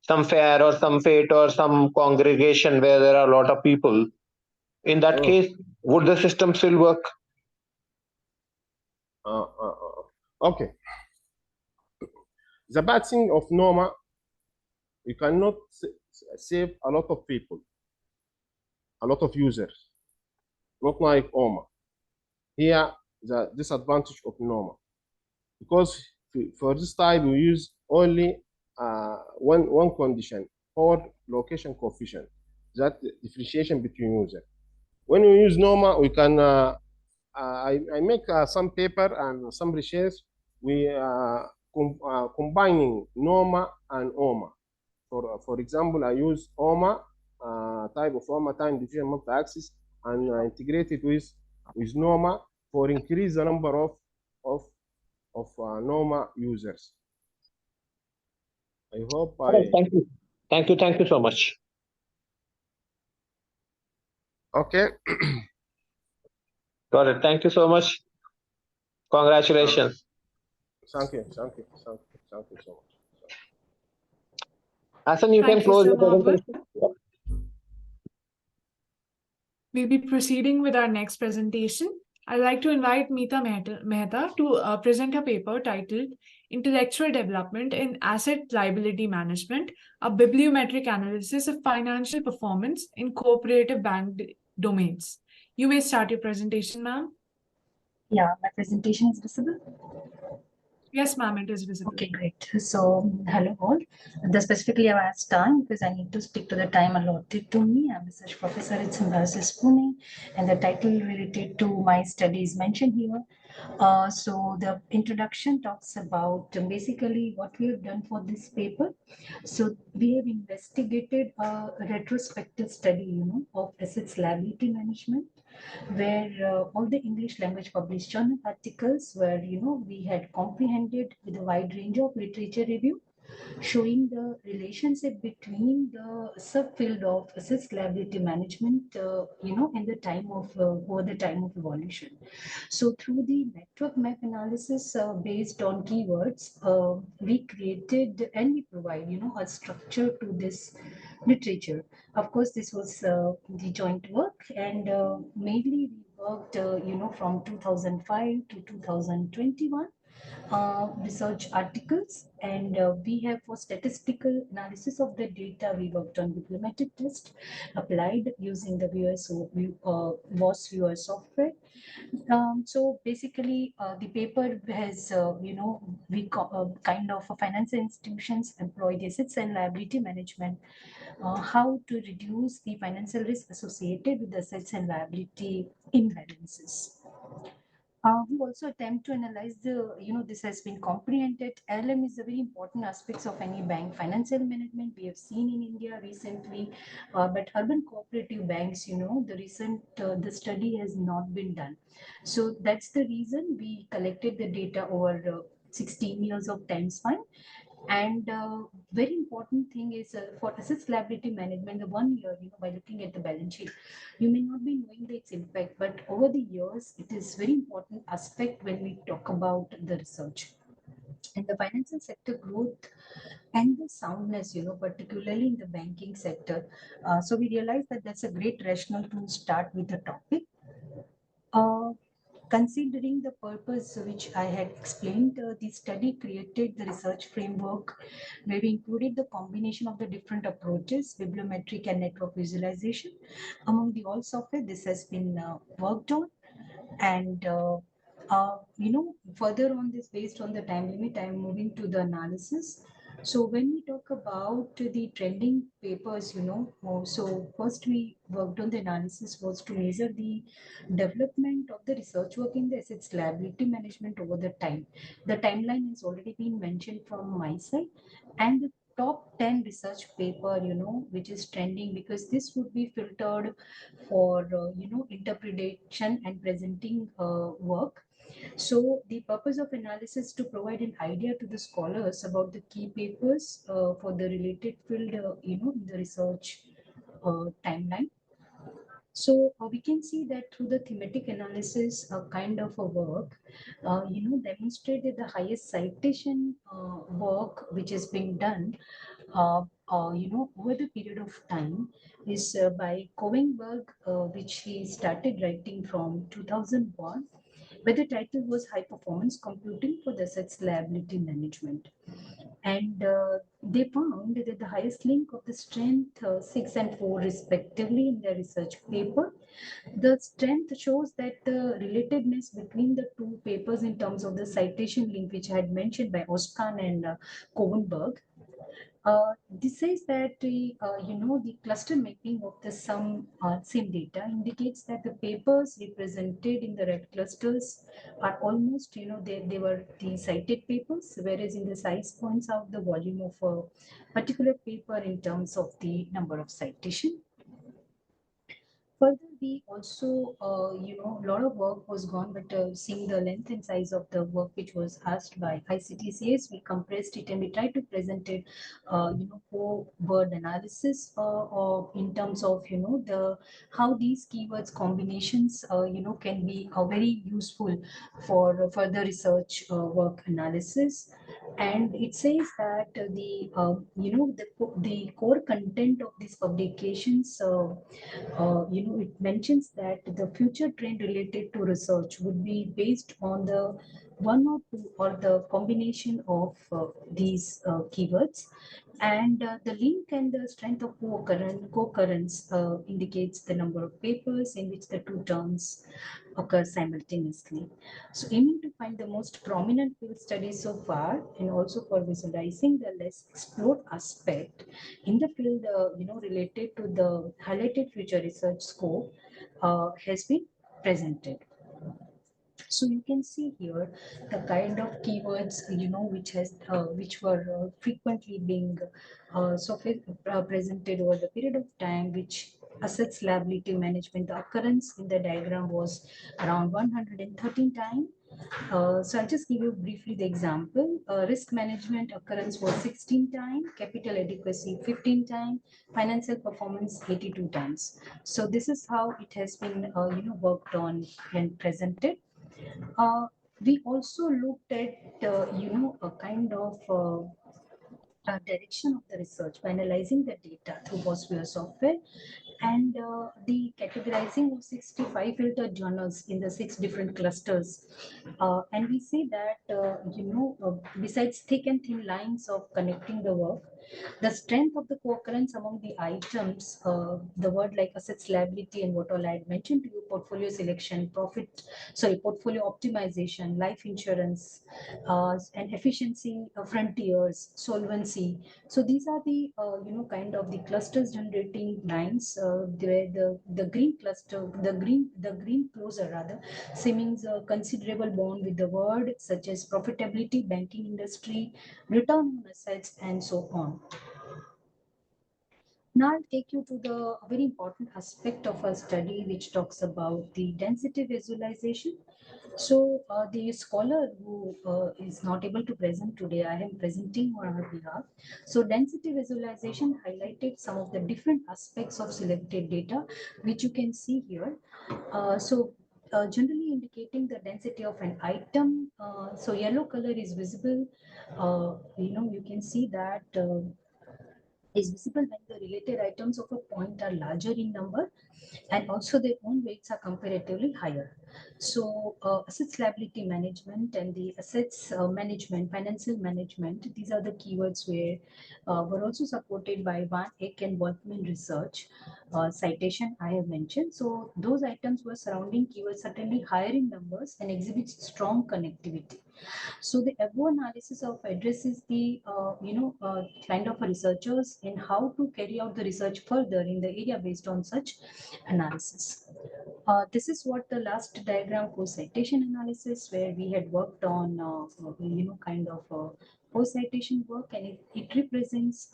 S2: some fair or some fete or some congregation where there are a lot of people, in that case, would the system still work?
S6: Okay. The bad thing of norma, you cannot save a lot of people, a lot of users, not like OMA. Here, the disadvantage of norma, because for this type we use only one condition, power location coefficient, that differentiation between users. When we use norma, we can I make some paper and some research. We combining norma and OMA. For example, I use OMA type of OMA time division multi-axis and integrate it with norma for increase the number of norma users. I hope
S2: Thank you. Thank you so much.
S6: Okay.
S2: Got it. Thank you so much. Congratulations.
S6: Thank you so much.
S2: Hassan, you can
S1: Thank you,
S2: close
S1: Sir
S2: your
S1: Mahbub.
S2: presentation.
S1: We'll be proceeding with our next presentation. I'd like to invite Meeta Mehta to present her paper titled Intellectual Development in Asset Liability Management, a Bibliometric Analysis of Financial Performance in Cooperative Bank Domains. You may start your presentation, ma'am.
S7: Yeah, my presentation is visible.
S1: Yes, ma'am, it is visible.
S7: Okay, great. So, hello all. Specifically, I've asked time because I need to stick to the time allotted to me. I'm a research professor at Symbiosis Pune, and the title related to my study is mentioned here. So, the introduction talks about basically what we have done for this paper. So, we have investigated a retrospective study, of assets liability management, where all the English language published journal articles where, we had comprehended with a wide range of literature review, showing the relationship between the subfield of assets liability management, in the time of, over the time of evolution. So through the network map analysis based on keywords, we created and we provide, a structure to this literature. Of course, this was the joint work, and mainly we worked, from 2005 to 2021. Research articles, and we have for statistical analysis of the data, we worked on bibliometric test applied using the VOS viewer software. So basically, the paper has, kind of financial institutions employ the assets and liability management, how to reduce the financial risk associated with assets and liability imbalances. We we also attempt to analyze the, this has been comprehended. LM is a very important aspects of any bank financial management we have seen in India recently, but urban cooperative banks, the study has not been done. So that's the reason we collected the data over 16 years of time span. And very important thing is for assets liability management, the 1 year, by looking at the balance sheet, you may not be knowing its impact, but over the years, it is very important aspect when we talk about the research. And the financial sector growth and the soundness, particularly in the banking sector. So we realized that that's a great rationale to start with the topic. Considering the purpose which I had explained, the study created the research framework where we included the combination of the different approaches, bibliometric and network visualization. Among the all software, this has been worked on. And further on this, based on the time limit, I'm moving to the analysis. So when we talk about the trending papers, so first we worked on the analysis was to measure the development of the research work in the assets liability management over the time. The timeline has already been mentioned from my side, and the top 10 research paper, which is trending, because this would be filtered for, interpretation and presenting work. So the purpose of analysis to provide an idea to the scholars about the key papers for the related field, in the research timeline. So we can see that through the thematic analysis kind of a work, demonstrated the highest citation work which is being done, over the period of time is by Covenberg, which he started writing from 2001, where the title was High Performance Computing for the Assets Liability Management. And they found that the highest link of the strength 6 and 4 respectively in their research paper. The strength shows that the relatedness between the two papers in terms of the citation link, which I had mentioned by Oskan and Covenberg. This says that the cluster mapping of the same data indicates that the papers represented in the red clusters are almost, they were the cited papers, whereas in the size points out the volume of a particular paper in terms of the number of citation. Further, we also, a lot of work was gone, but seeing the length and size of the work which was asked by ICTCS, we compressed it and we tried to present it, word analysis, or in terms of, how these keywords combinations, can be very useful for further research work analysis. And it says that the core content of these publications, it mentions that the future trend related to research would be based on the one or two or the combination of these keywords. And the link and the strength of co-occurrence indicates the number of papers in which the two terms occur simultaneously. So aiming to find the most prominent field studies so far, and also for visualizing the less explored aspect in the field, related to the highlighted future research scope, has been presented. So you can see here the kind of keywords, which were frequently being presented over the period of time, which assets liability management, the occurrence in the diagram was around 113 times. So I'll just give you briefly the example. Risk management occurrence was 16 times, capital adequacy 15 times, financial performance 82 times. So this is how it has been worked on and presented. We also looked at a kind of direction of the research by analyzing the data through Boswell software, and the categorizing of 65 filtered journals in the 6 different clusters. And we see that, besides thick and thin lines of connecting the work, The strength of the co-occurrence among the items, the word like assets, liability, and what all I had mentioned to you, portfolio selection, portfolio optimization, life insurance, and efficiency, frontiers, solvency. So these are the kind of the clusters generating lines, where the green cluster, the green closer rather, seeming a considerable bond with the word such as profitability, banking industry, return on assets, and so on. Now I'll take you to the very important aspect of our study, which talks about the density visualization. So the scholar who is not able to present today, I am presenting on her behalf. So density visualization highlighted some of the different aspects of selected data, which you can see here. Generally indicating the density of an item. So yellow color is visible. You can see that is visible when the related items of a point are larger in number, and also their own weights are comparatively higher. So assets liability management and the assets management, financial management, these are the keywords where were also supported by Van Eyck and Wolfman research citation I have mentioned. So those items were surrounding keywords certainly higher in numbers and exhibits strong connectivity. So the above analysis of addresses the kind of researchers in how to carry out the research further in the area based on such analysis. This is what the last diagram co-citation analysis, where we had worked on post-citation work, and it represents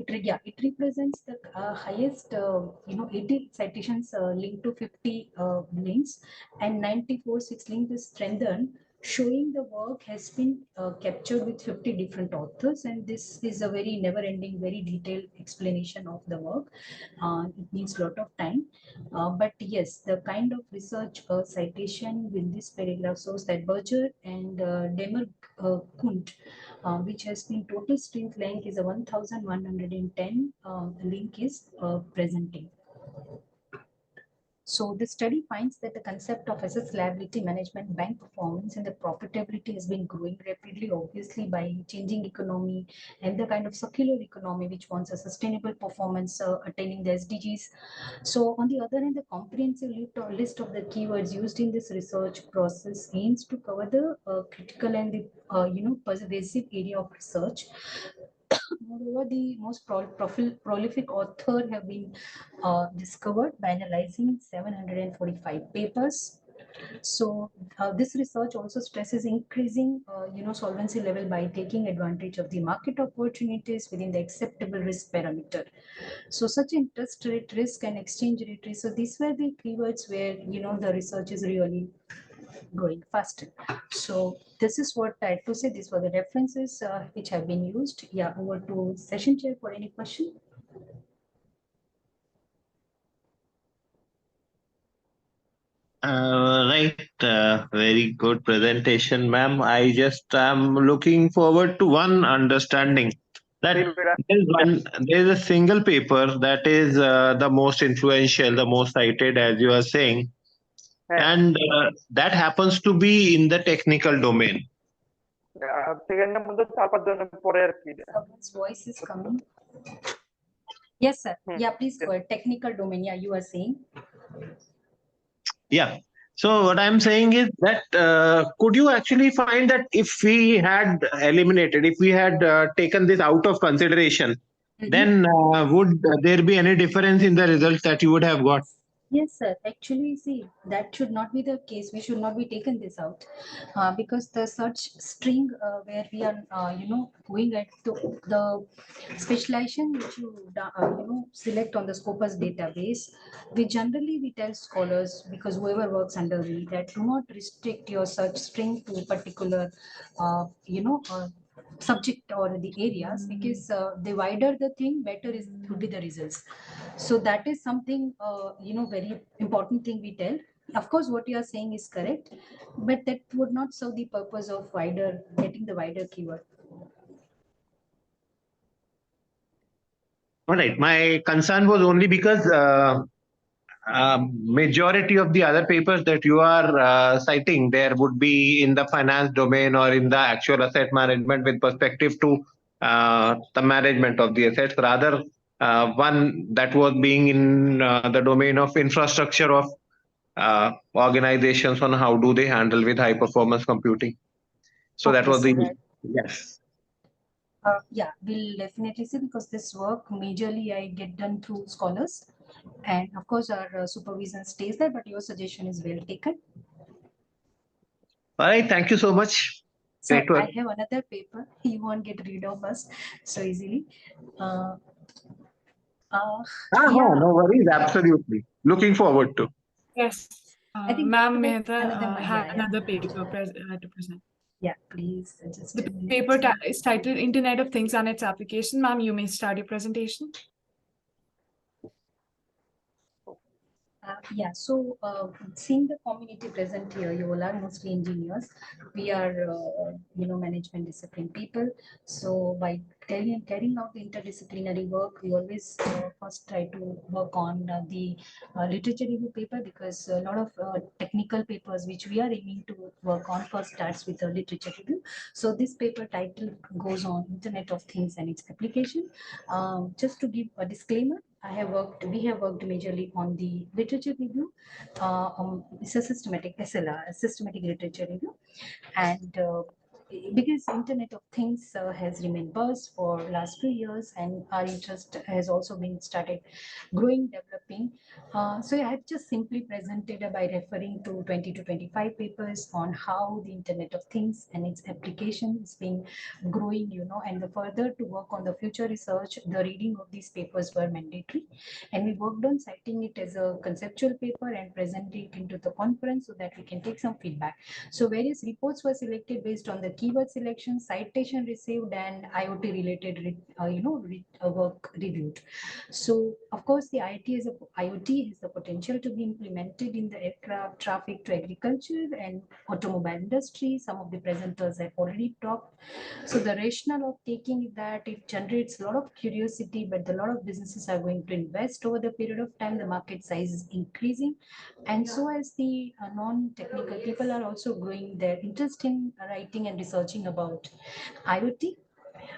S7: it represents the highest 80 citations linked to 50 links, and 94 links is strengthened, showing the work has been captured with 50 different authors, and this is a very never-ending, very detailed explanation of the work. It needs a lot of time, but yes, the kind of research citation with this paragraph shows that Berger and Demer Kunt, which has been total string length is a 1110 link is presenting. So the study finds that the concept of assets liability management, bank performance, and the profitability has been growing rapidly, obviously by changing economy and the kind of circular economy which wants a sustainable performance attaining the SDGs. So on the other hand, the comprehensive list of the keywords used in this research process aims to cover the critical and the pervasive area of research. Moreover, the most prolific author have been discovered by analyzing 745 papers. So this research also stresses increasing, solvency level by taking advantage of the market opportunities within the acceptable risk parameter. So such interest rate risk and exchange rate risk. So these were the keywords where the research is really going faster. So this is what I had to say. These were the references which have been used. Yeah, over to session chair for any question.
S2: Very good presentation, ma'am. I just am looking forward to one understanding that there is a single paper that is the most influential, the most cited, as you are saying, and that happens to be in the technical domain.
S7: Someone's voice is coming. Yes, sir. Yeah, please go ahead. Technical domain. Yeah, you are saying.
S2: Yeah. So what I'm saying is that could you actually find that if we had eliminated, if we had taken this out of consideration, then would there be any difference in the results that you would have got?
S7: Yes, sir. Actually, see, that should not be the case. We should not be taken this out because the search string where we are, going at the specialization which you, select on the Scopus database, we tell scholars, because whoever works under me, that do not restrict your search string to particular, subject or the areas, because the wider the thing, better would be the results. So that is something very important thing we tell. Of course, what you are saying is correct, but that would not serve the purpose of getting the wider keyword.
S2: All right. My concern was only because majority of the other papers that you are citing there would be in the finance domain or in the actual asset management with perspective to the management of the assets. Rather, one that was being in the domain of infrastructure of organizations on how do they handle with high performance computing. So that
S7: Okay,
S2: was
S7: so
S2: the yes.
S7: yeah, we'll definitely see, because this work majorly I get done through scholars, and of course our supervision stays there, but your suggestion is well taken.
S2: All right, thank you so much.
S7: So
S2: Great work.
S7: I have another paper. You won't get rid of us so easily. Yeah,
S2: No worries, absolutely. Looking forward to.
S1: Yes.
S7: I think
S1: Ma'am
S7: Dr.
S1: Mehta
S7: another
S1: had
S7: yeah.
S1: another paper to present.
S7: Yeah, please. Just
S1: The
S7: a minute.
S1: paper is titled Internet of Things and its Application. Ma'am, you may start your presentation.
S7: Yeah, so seeing the community present here, you all are mostly engineers. We are, management discipline people. So by carrying out the interdisciplinary work, we always first try to work on the literature review paper, because a lot of technical papers which we are aiming to work on first starts with the literature review. So this paper title goes on Internet of Things and its application. Just to give a disclaimer, we have worked majorly on the literature review. It's a systematic SLR, systematic literature review. And because Internet of Things has remained buzz for last few years, and our interest has also been started growing, developing. So I have just simply presented by referring to 20 to 25 papers on how the Internet of Things and its application is being growing, and the further to work on the future research, the reading of these papers were mandatory. And we worked on citing it as a conceptual paper and presenting it into the conference so that we can take some feedback. So various reports were selected based on the keyword selection, citation received, and IoT related, work reviewed. So of course, the IoT has the potential to be implemented in the aircraft, traffic to agriculture and automobile industry. Some of the presenters have already talked. So the rationale of taking that, it generates a lot of curiosity, but a lot of businesses are going to invest over the period of time. The market size is increasing, and so as the non-technical people are also growing their interest in writing and researching about IoT.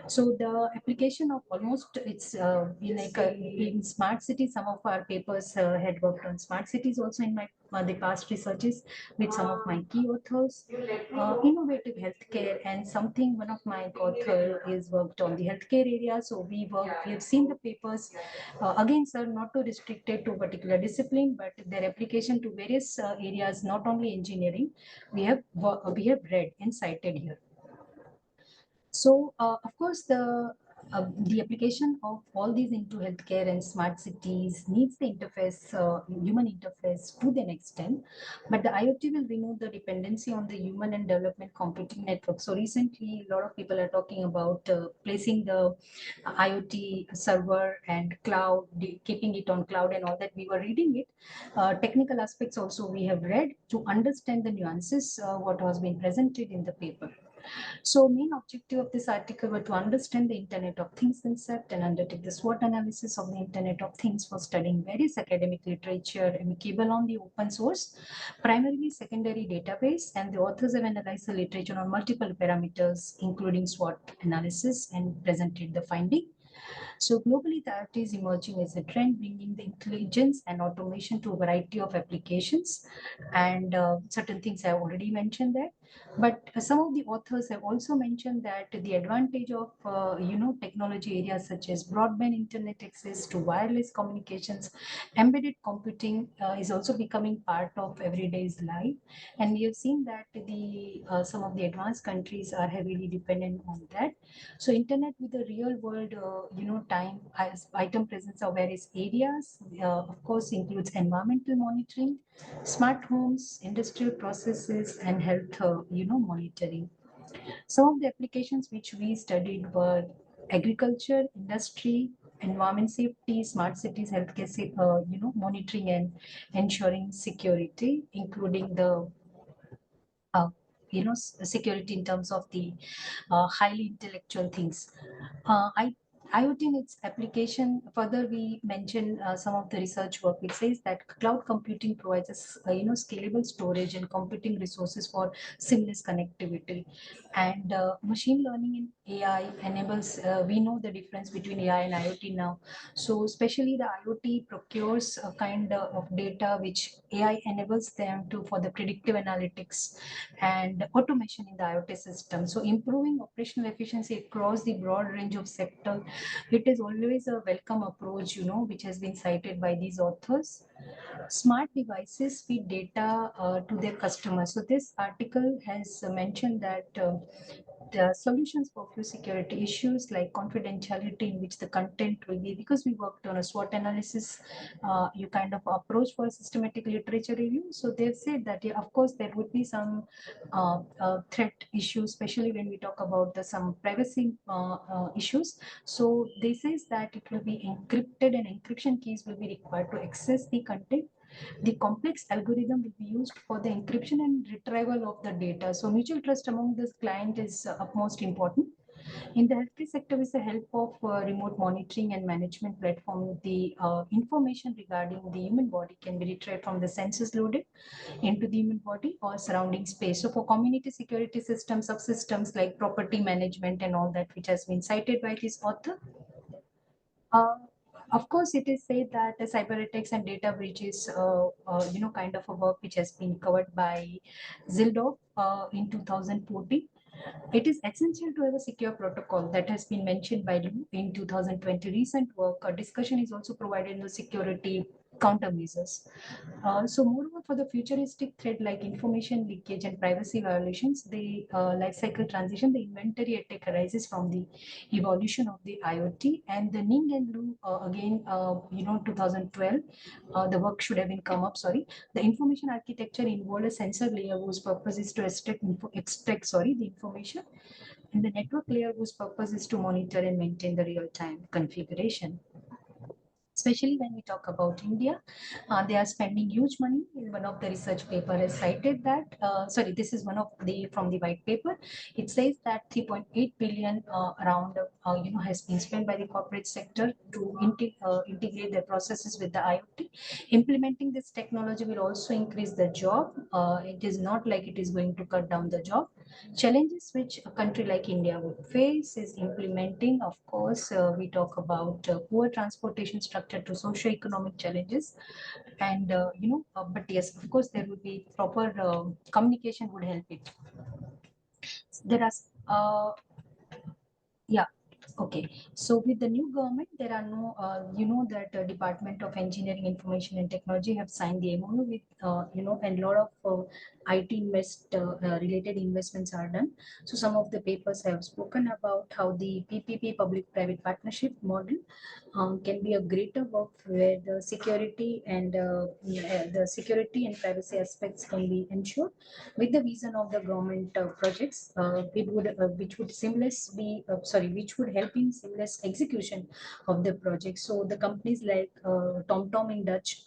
S7: So the application of almost in smart cities, some of our papers had worked on smart cities also in my the past researches with some of my key authors. Innovative healthcare, and something one of my author is worked on the healthcare area. So we have seen the papers again, sir, not too restricted to particular discipline, but their application to various areas, not only engineering. We have read and cited here. So, of course, the application of all these into healthcare and smart cities needs the interface, human interface to an extent, but the IoT will remove the dependency on the human and development computing network. So recently, a lot of people are talking about placing the IoT server and cloud, keeping it on cloud and all that. We were reading it. Technical aspects also we have read to understand the nuances, what was being presented in the paper. So main objective of this article were to understand the Internet of Things concept and undertake the SWOT analysis of the Internet of Things for studying various academic literature amicable on the open source, primarily secondary database, and the authors have analyzed the literature on multiple parameters, including SWOT analysis, and presented the finding. So globally, the IoT is emerging as a trend, bringing the intelligence and automation to a variety of applications. And certain things I have already mentioned there. But some of the authors have also mentioned that the advantage of, technology areas such as broadband internet access to wireless communications, embedded computing is also becoming part of everyday's life. And we have seen that some of the advanced countries are heavily dependent on that. So internet with the real world, time as item presence of various areas, of course, includes environmental monitoring, smart homes, industrial processes, and health, monitoring. Some of the applications which we studied were agriculture, industry, environment safety, smart cities, healthcare, monitoring and ensuring security, including the security in terms of the highly intellectual things. I IoT and its application, further we mention some of the research work which says that cloud computing provides us, scalable storage and computing resources for seamless connectivity. And machine learning and AI enables, we know the difference between AI and IoT now. So especially the IoT procures a kind of data which AI enables them to for the predictive analytics and automation in the IoT system. So improving operational efficiency across the broad range of sector, it is always a welcome approach, which has been cited by these authors. Smart devices feed data to their customers. So this article has mentioned that the solutions for few security issues like confidentiality in which the content will be, because we worked on a SWOT analysis, you kind of approach for a systematic literature review. So they've said that, yeah, of course, there would be some threat issues, especially when we talk about some privacy issues. So they says that it will be encrypted and encryption keys will be required to access the content. The complex algorithm will be used for the encryption and retrieval of the data. So mutual trust among this client is utmost important. In the healthcare sector, with the help of remote monitoring and management platform, the information regarding the human body can be retrieved from the sensors loaded into the human body or surrounding space. So for community security systems, subsystems like property management and all that, which has been cited by this author. Of course, it is said that the cyber attacks and data breaches, kind of a work which has been covered by Zildov in 2014. It is essential to have a secure protocol that has been mentioned by Lu in 2020 recent work. A discussion is also provided in the security countermeasures. So moreover, for the futuristic threat like information leakage and privacy violations, the life cycle transition, the inventory attack arises from the evolution of the IoT and the Ning and Lu, again, 2012, the work should have been come up, sorry. The information architecture involved a sensor layer whose purpose is to extract the information, and the network layer whose purpose is to monitor and maintain the real-time configuration. Especially when we talk about India, they are spending huge money. In one of the research paper has cited that, this is one of the from the white paper. It says that 3.8 billion around, has been spent by the corporate sector to integrate their processes with the IoT. Implementing this technology will also increase the job. It is not like it is going to cut down the job. Challenges which a country like India would face is implementing, of course, we talk about poor transportation structure to socio-economic challenges. And, but yes, of course, there would be proper communication would help it. There are, yeah. Okay, so with the new government, there are no, that Department of Engineering, Information and Technology have signed the MOU with, and a lot of IT related investments are done. So some of the papers have spoken about how the PPP public-private partnership model can be a greater work where the security and privacy aspects can be ensured with the vision of the government projects. Which would help in seamless execution of the project. So the companies like TomTom in Dutch,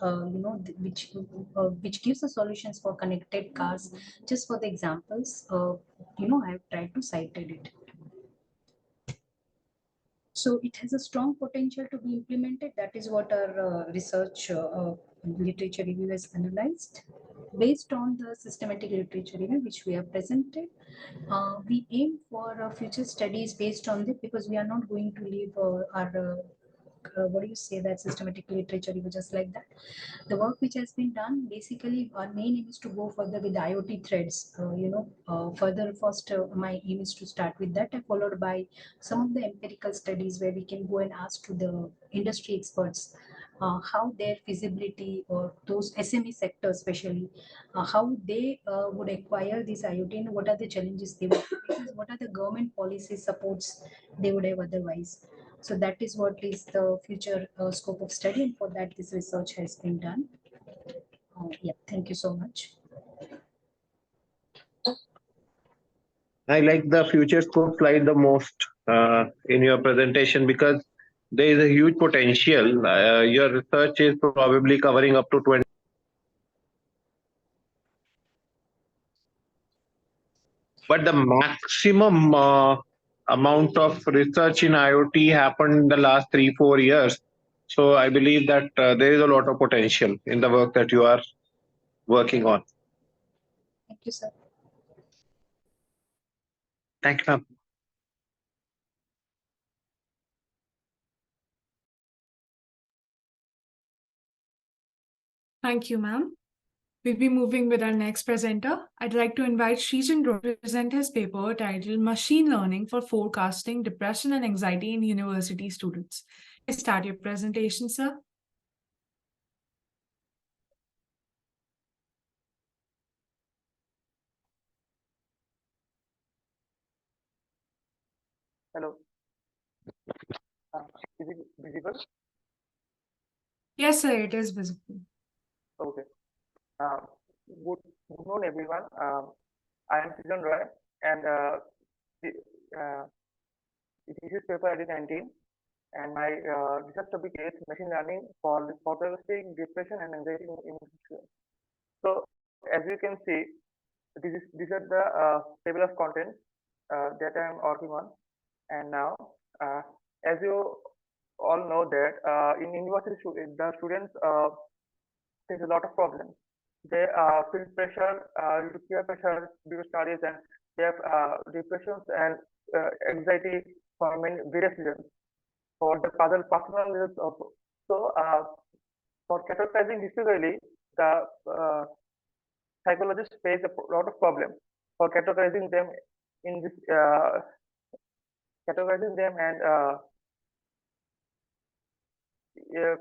S7: which gives the solutions for connected cars. Just for the examples, I have tried to cite it. So it has a strong potential to be implemented. That is what our research literature review has analyzed. Based on the systematic literature review which we have presented, we aim for future studies based on this, because we are not going to leave our what do you say, that systematic literature review just like that. The work which has been done, basically our main aim is to go further with the IoT threads. Further first, my aim is to start with that, and followed by some of the empirical studies where we can go and ask to the industry experts how their feasibility, or those SME sectors especially, how they would acquire this IoT, and what are the challenges they would face, what are the government policy supports they would have otherwise. So that is what is the future scope of study, and for that this research has been done. Yeah, thank you so much.
S2: I like the future scope slide the most in your presentation, because there is a huge potential. Your research is probably covering up to 20. But the maximum amount of research in IoT happened in the last 3-4 years. So I believe that there is a lot of potential in the work that you are working on.
S7: Thank you, sir.
S2: Thank you, ma'am.
S1: Thank you, ma'am. We'll be moving with our next presenter. I'd like to invite Srijan Roy to present his paper titled Machine Learning for Forecasting Depression and Anxiety in University Students. Please start your presentation, sir.
S8: Hello. Is it visible?
S1: Yes, sir, it is visible.
S8: Okay. Good noon, everyone. I am Sijan Roy, and this is paper ID 19, and my research topic is machine learning for forecasting depression and anxiety in students. So, as you can see, these are the table of contents that I am working on, and now, as you all know that in university, the students face a lot of problems. They feel pressure due to peer pressure due to studies, and they have depressions and anxiety for many various reasons. For the other personal reasons also. So, for categorizing difficulty, the psychologists face a lot of problems for categorizing them in this categorizing them, and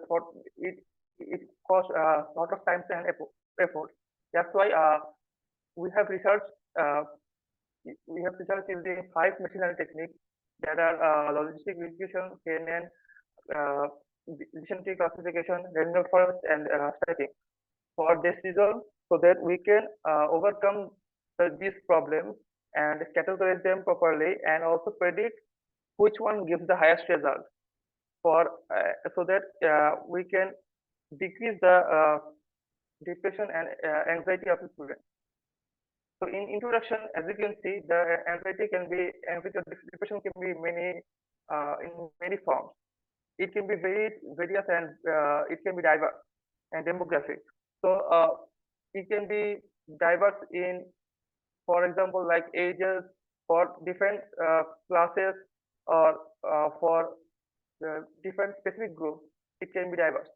S8: for it costs a lot of time and effort. That's why we have researched using 5 machine learning techniques that are logistic regression, KNN, decision tree classification, random forest, and stacking. For this reason, so that we can overcome these problems and categorize them properly, and also predict which one gives the highest result. For so that we can decrease the depression and anxiety of the student. So in introduction, as you can see, the anxiety or depression can be in many forms. It can be various, and it can be diverse and demographic. So it can be diverse in, for example, like ages, for different classes, or for different specific groups. It can be diverse.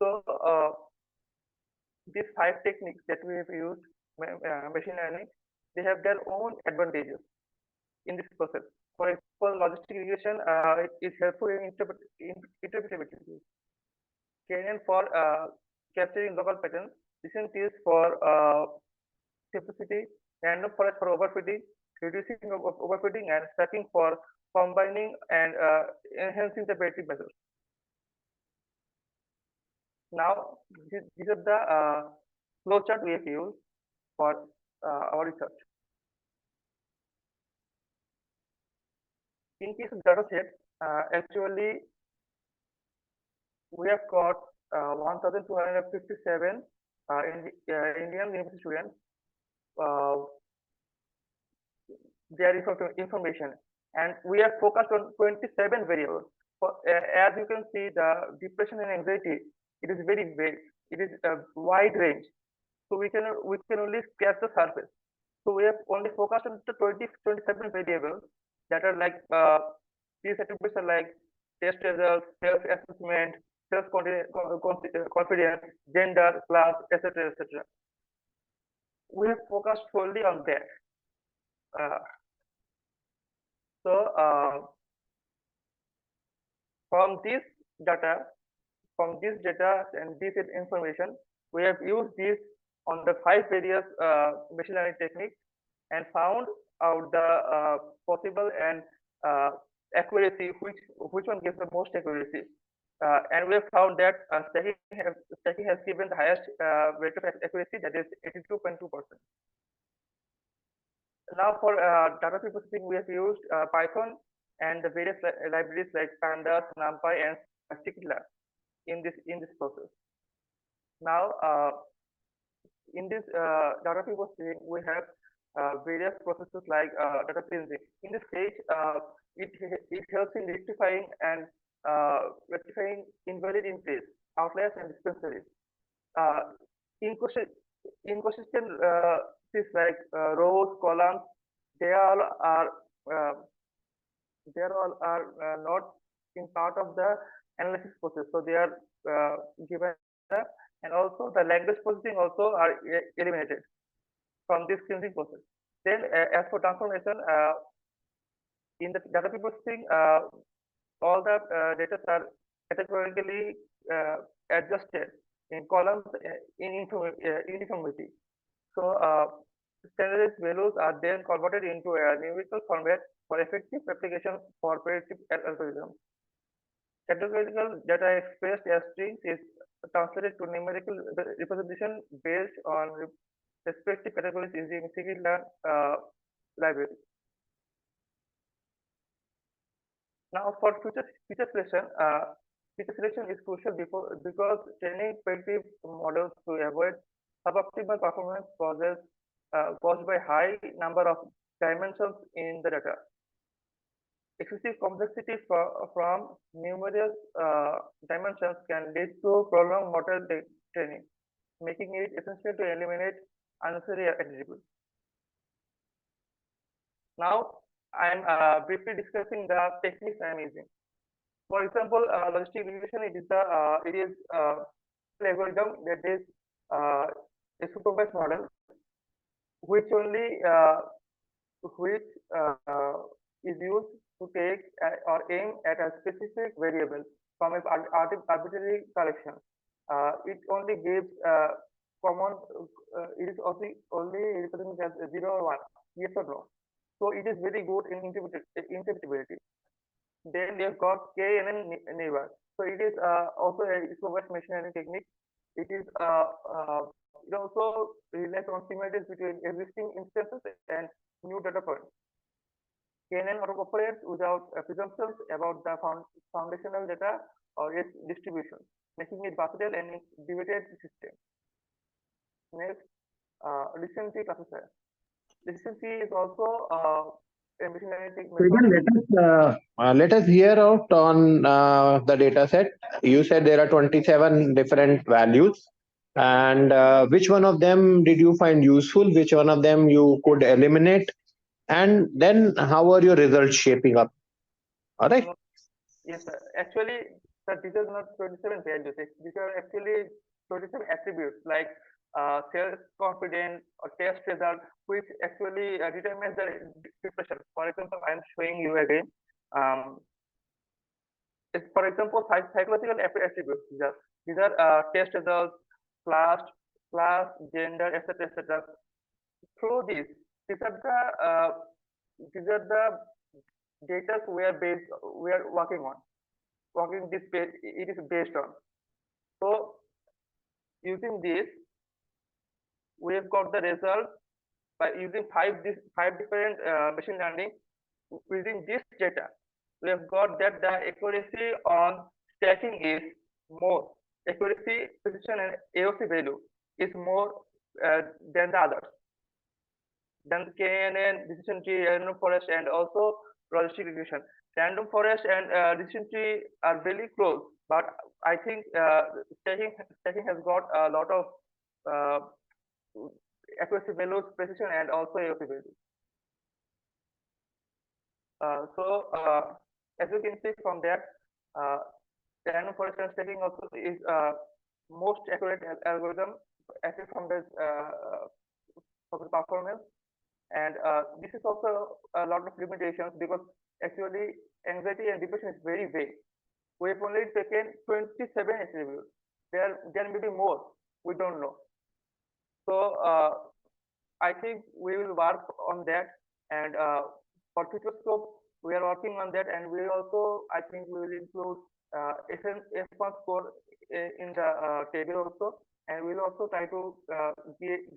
S8: So these 5 techniques that we have used, machine learning, they have their own advantages in this process. For example, logistic regression is helpful in interpretability. KNN for capturing local patterns. Decision trees for simplicity. Random forest for overfitting, reducing overfitting, and stacking for combining and enhancing the predictive methods. Now, these are the flowchart we have used for our research. In case of data set, actually, we have got 1,257 Indian university students their information, and we are focused on 27 variables. As you can see, the depression and anxiety, it is very vague. It is a wide range, so we can only scratch the surface. So we have only focused on the 27 variables that are like these attributes are like test results, self-assessment, self-confidence, gender, class, etc., etc. We have focused solely on that. So from this data and this information, we have used this on the 5 various machine learning techniques and found out the possible and accuracy, which one gives the most accuracy. And we have found that stacking has given the highest rate of accuracy, that is 82.2%. Now for data processing, we have used Python and the various libraries like Pandas, NumPy, and scikit-learn in this process. Now in this data processing, we have various processes like data cleansing. In this stage, it helps in rectifying invalid entries, outliers, and dispensaries. Inconsistent things like rows, columns, they all are uh, not in part of the analysis process, so they are given up, and also the language processing also are eliminated from this cleansing process. Then, as for transformation, in the data processing, all the data are categorically adjusted in columns in uniformity. So standardized values are then converted into a numerical format for effective application for predictive algorithms. Categorical data expressed as strings is translated to numerical representation based on respective categories using scikit-learn library. Now, for feature selection is crucial because training predictive models to avoid suboptimal performance caused by high number of dimensions in the data. Excessive complexity from numerous dimensions can lead to prolonged model training, making it essential to eliminate unnecessary attributes. Now, I'm briefly discussing the techniques I'm using. For example, logistic regression, it is algorithm that is a supervised model, which is used to take or aim at a specific variable from an arbitrary collection. It only gives common. It is only represented as 0 or 1, yes or no. So it is very good in interpretability. Then we have got KNN neighbor. So it is also a supervised machine learning technique. It also relies on similarities between existing instances and new data points. KNN operates without presumptions about the foundational data or its distribution, making it versatile and distributed system. Next, recency classifier. Recency is also a machine learning method.
S2: Let us hear out on the data set. You said there are 27 different values. And which one of them did you find useful? Which one of them you could eliminate? And then how are your results shaping up? All right.
S8: Yes, sir. Actually, sir, these are not 27 values. These are actually 27 attributes like self-confidence or test result, which actually determines the depression. For example, I'm showing you again. For example, psychological attributes. These are test results, class, gender, etc., etc. Through these are the data we are working this page, it is based on. So using this, we have got the result by using five different machine learning. Using this data, we have got that the accuracy on stacking is more. Accuracy, precision, and AOC value is more than the others. Then KNN, decision tree, random forest, and also logistic regression. Random forest and decision tree are very close, but I think stacking has got a lot of accuracy values, precision, and also AOC values. As you can see from that, random forest and stacking also is most accurate algorithm actually from this for the performance. And this is also a lot of limitations because actually anxiety and depression is very vague. We have only taken 27 attributes. There may be more. We don't know. So I think we will work on that. And for future scope, we are working on that. And we also, I think, we will include F1 score in the table also. And we will also try to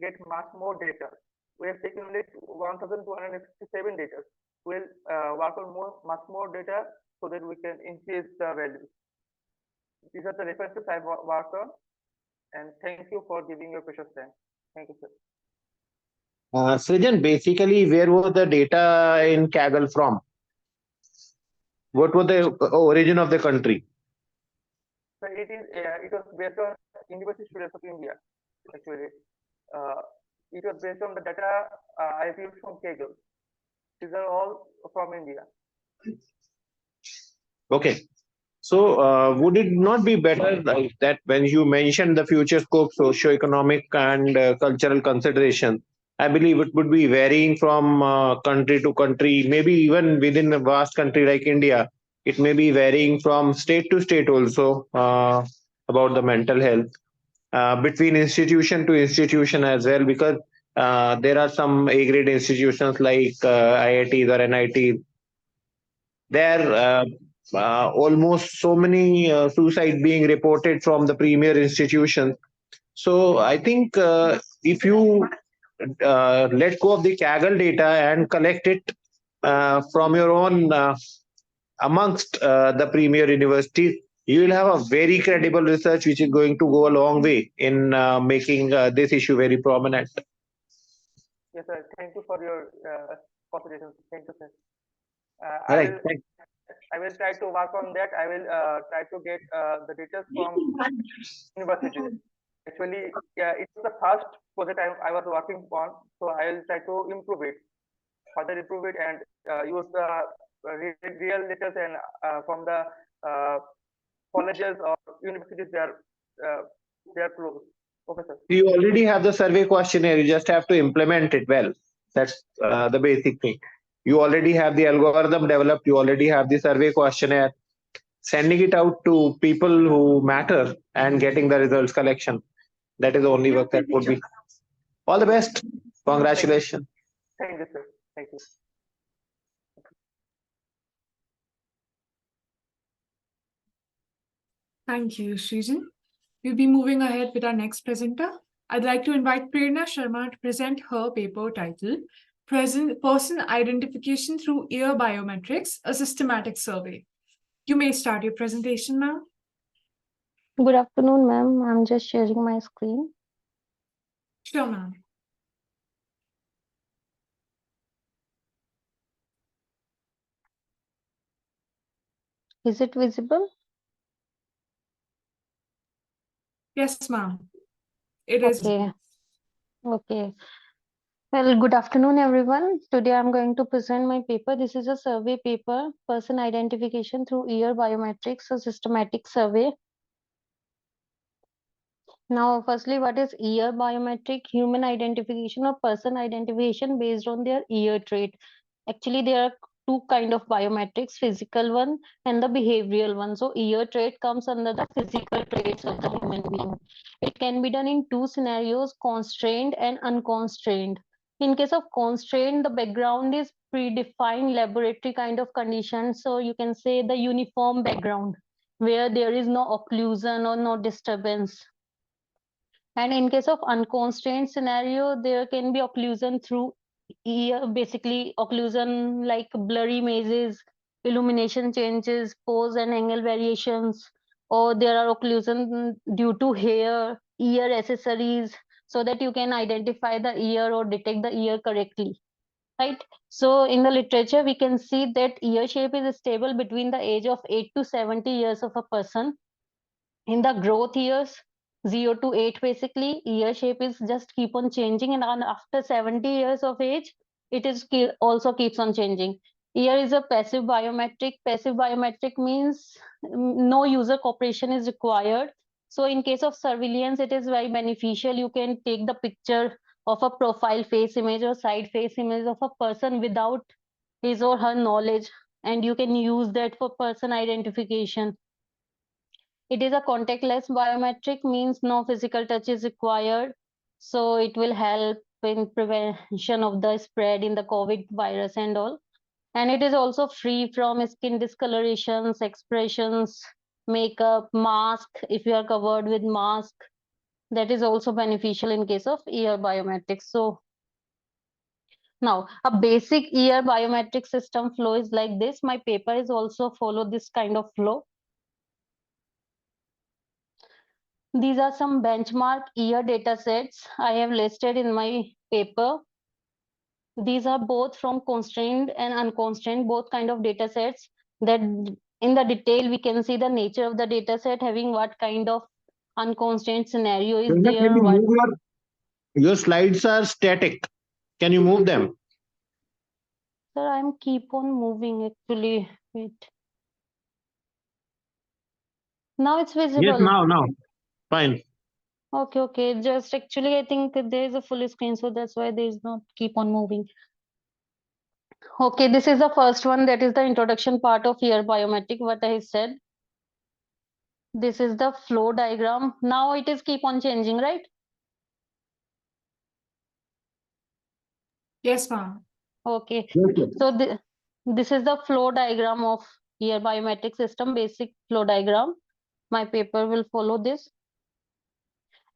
S8: get much more data. We have taken only 1,267 data. We'll work on much more data so that we can increase the values. These are the references I've worked on. And thank you for giving your precious time. Thank you, sir.
S2: Srijan, basically, where was the data in Kaggle from? What was the origin of the country?
S8: So it was based on University Students of India, actually. Uh, it was based on the data I viewed from Kaggle. These are all from India.
S2: Okay. So, would it not be better like that when you mentioned the future scope, socio-economic and cultural consideration? I believe it would be varying from country to country, maybe even within a vast country like India. It may be varying from state to state also about the mental health, between institution to institution as well, because there are some A-grade institutions like IITs or NITs. There almost so many suicide being reported from the premier institutions. So I think if you let go of the Kaggle data and collect it from your own amongst the premier universities, you will have a very credible research which is going to go a long way in making this issue very prominent.
S8: Yes, sir. Thank you for your considerations. Thank you, sir.
S2: All right.
S8: I will try to work on that. I will try to get the details from universities. Actually, it was the first project I was working on, so I will try to improve it, further improve it, and use the real details and from the colleges or universities they are close. Okay, sir.
S2: You already have the survey questionnaire, you just have to implement it well. That's the basic thing. You already have the algorithm developed, you already have the survey questionnaire. Sending it out to people who matter and getting the results collection, that is the only work that would be. All the best. Congratulations.
S8: Thank you, sir. Thank you.
S1: Thank you, Srijan. We'll be moving ahead with our next presenter. I'd like to invite Prerna Sharma to present her paper titled Person Identification Through Ear Biometrics, a Systematic Survey. You may start your presentation, ma'am.
S9: Good afternoon, ma'am. I'm just sharing my screen.
S1: Sure, ma'am.
S9: Is it visible?
S1: Yes, ma'am. It is.
S9: Okay. Okay. Well, good afternoon, everyone. Today I'm going to present my paper. This is a survey paper, Person Identification Through Ear Biometrics, a Systematic Survey. Now, firstly, what is ear biometric? Human identification or person identification based on their ear trait. Actually, there are two kind of biometrics, physical one and the behavioral one. So ear trait comes under the physical traits of the human being. It can be done in two scenarios, constrained and unconstrained. In case of constrained, the background is predefined laboratory kind of condition. So you can say the uniform background where there is no occlusion or no disturbance. And in case of unconstrained scenario, there can be occlusion through ear, basically occlusion like blurry mazes, illumination changes, pose and angle variations, or there are occlusion due to hair, ear accessories, so that you can identify the ear or detect the ear correctly. Right. So in the literature, we can see that ear shape is stable between the age of 8 to 70 years of a person. In the growth years, 0 to 8, basically ear shape is just keep on changing, and after 70 years of age it is also keeps on changing. Ear is a passive biometric. Passive biometric means no user cooperation is required. So in case of surveillance, it is very beneficial. You can take the picture of a profile face image or side face image of a person without his or her knowledge, and you can use that for person identification. It is a contactless biometric, means no physical touch is required. So it will help in prevention of the spread in the COVID virus and all. And it is also free from skin discolorations, expressions, makeup, mask. If you are covered with mask, that is also beneficial in case of ear biometrics. So now a basic ear biometric system flow is like this. My paper is also follow this kind of flow. These are some benchmark ear data sets I have listed in my paper. These are both from constrained and unconstrained, both kind of data sets that in the detail we can see the nature of the data set having what kind of unconstrained scenario is
S2: Priyanka, can
S9: there.
S2: you
S9: What,
S2: move your slides are static. Can you move them?
S9: sir, I'm keep on moving actually. Wait. Now it's
S2: Yes,
S9: visible.
S2: now. Fine.
S9: Okay. Just actually, I think there is a full screen, so that's why there is not keep on moving. Okay, this is the first one. That is the introduction part of ear biometric, what I said. This is the flow diagram. Now it is keep on changing, right?
S1: Yes, ma'am.
S9: Okay.
S2: Yes.
S9: So this is the flow diagram of ear biometric system, basic flow diagram. My paper will follow this.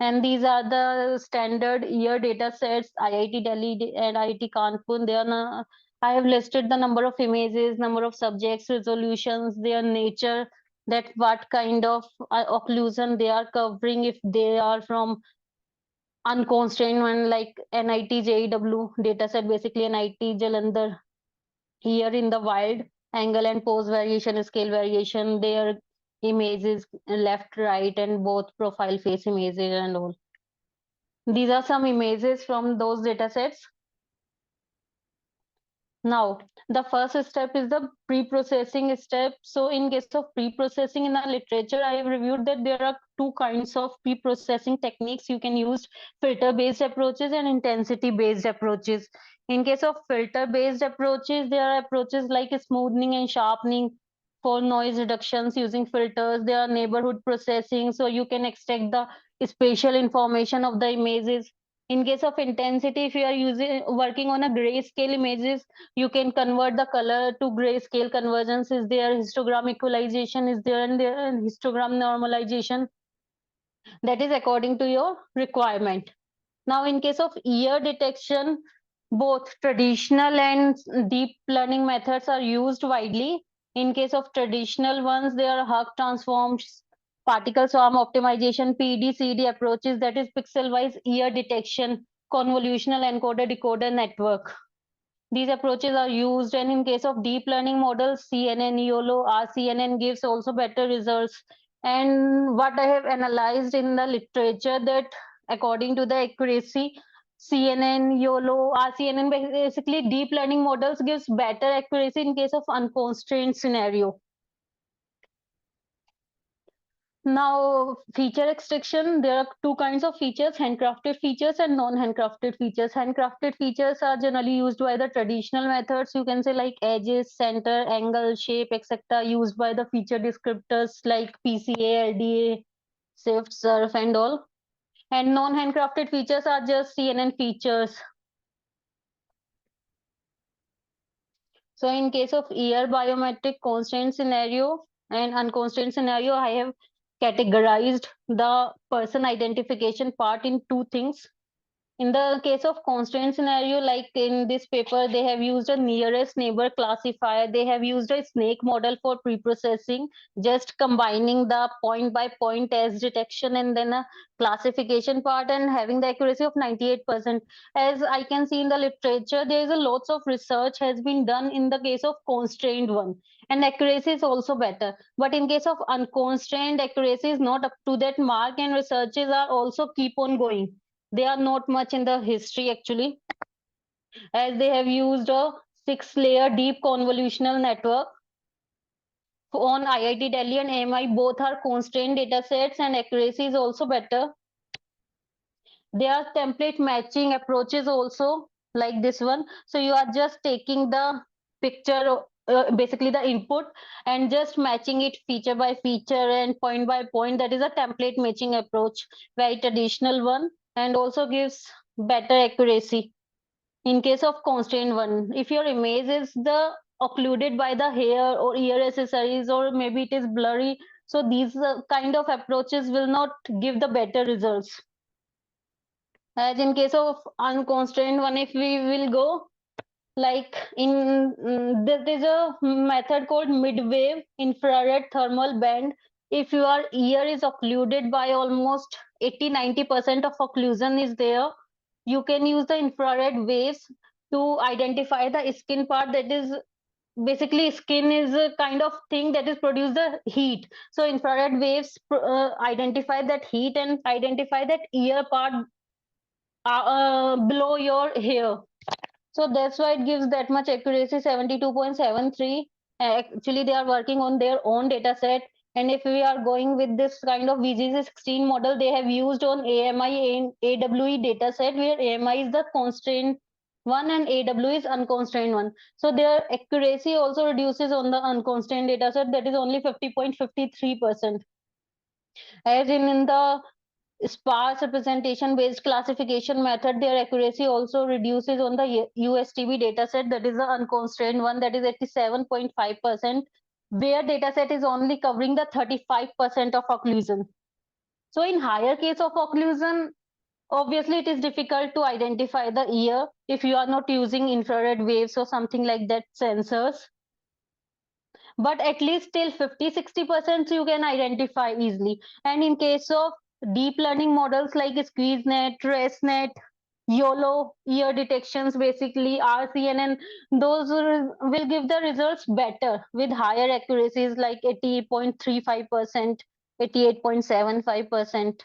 S9: And these are the standard ear data sets, IIT Delhi and IIT Kanpur. I have listed the number of images, number of subjects, resolutions, their nature, that what kind of occlusion they are covering, if they are from unconstrained one like NIT JEW dataset, basically NIT Jalandhar. Here in the wild, angle and pose variation, scale variation, their images left, right, and both profile face images and all. These are some images from those datasets. Now, the first step is the pre-processing step. So in case of pre-processing in the literature, I have reviewed that there are two kinds of pre-processing techniques. You can use filter-based approaches and intensity-based approaches. In case of filter-based approaches, there are approaches like smoothing and sharpening for noise reductions using filters. There are neighborhood processing, so you can extract the spatial information of the images. In case of intensity, if you are working on a grayscale images, you can convert the color to grayscale convergence is there, histogram equalization is there, and histogram normalization. That is according to your requirement. Now, in case of ear detection, both traditional and deep learning methods are used widely. In case of traditional ones, there are Hug transforms, particle swarm optimization, PD/CD approaches, that is pixel-wise ear detection, convolutional encoder-decoder network. These approaches are used, and in case of deep learning models, CNN, YOLO, RCNN gives also better results. And what I have analyzed in the literature, that according to the accuracy, CNN, YOLO, RCNN, basically deep learning models gives better accuracy in case of unconstrained scenario. Now, feature extraction, there are two kinds of features, handcrafted features and non-handcrafted features. Handcrafted features are generally used by the traditional methods, you can say like edges, center, angle, shape, etc., used by the feature descriptors like PCA, LDA, SIFT, SURF, and all. And non-handcrafted features are just CNN features. So in case of ear biometric constraint scenario and unconstrained scenario, I have categorized the person identification part in two things. In the case of constraint scenario, like in this paper, they have used a nearest neighbor classifier. They have used a snake model for pre-processing, just combining the point by point test detection and then a classification part and having the accuracy of 98%. As I can see in the literature, there is a lots of research has been done in the case of constrained one, and accuracy is also better. But in case of unconstrained, accuracy is not up to that mark, and researches are also keep on going. They are not much in the history actually, as they have used a 6-layer deep convolutional network on IIT Delhi and AMI. Both are constrained data sets and accuracy is also better. There are template matching approaches also like this one. So you are just taking the picture, basically the input, and just matching it feature by feature and point by point. That is a template matching approach, very traditional one, and also gives better accuracy. In case of constraint one, if your image is the occluded by the hair or ear accessories, or maybe it is blurry, so these kind of approaches will not give the better results. As in case of unconstrained one, if we will go, like there is a method called mid-wave infrared thermal band. If your ear is occluded by almost 80-90% of occlusion is there, you can use the infrared waves to identify the skin part, that is basically skin is a kind of thing that is produce the heat. So infrared waves identify that heat and identify that ear part below your hair. So that's why it gives that much accuracy, 72.73. Actually, they are working on their own data set. And if we are going with this kind of VGC16 model, they have used on AMI and AWE data set, where AMI is the constrained one and AWE is unconstrained one. So their accuracy also reduces on the unconstrained data set, that is only 50.53%. As in the sparse representation based classification method, their accuracy also reduces on the USTB dataset, that is the unconstrained one, that is 87.5%, where dataset is only covering the 35% of occlusion. So in higher case of occlusion, obviously it is difficult to identify the ear if you are not using infrared waves or something like that sensors. But at least till 50-60% you can identify easily. And in case of deep learning models like SqueezeNet, ResNet, YOLO, ear detections, basically RCNN, those will give the results better with higher accuracies like 80.35%, 88.75%.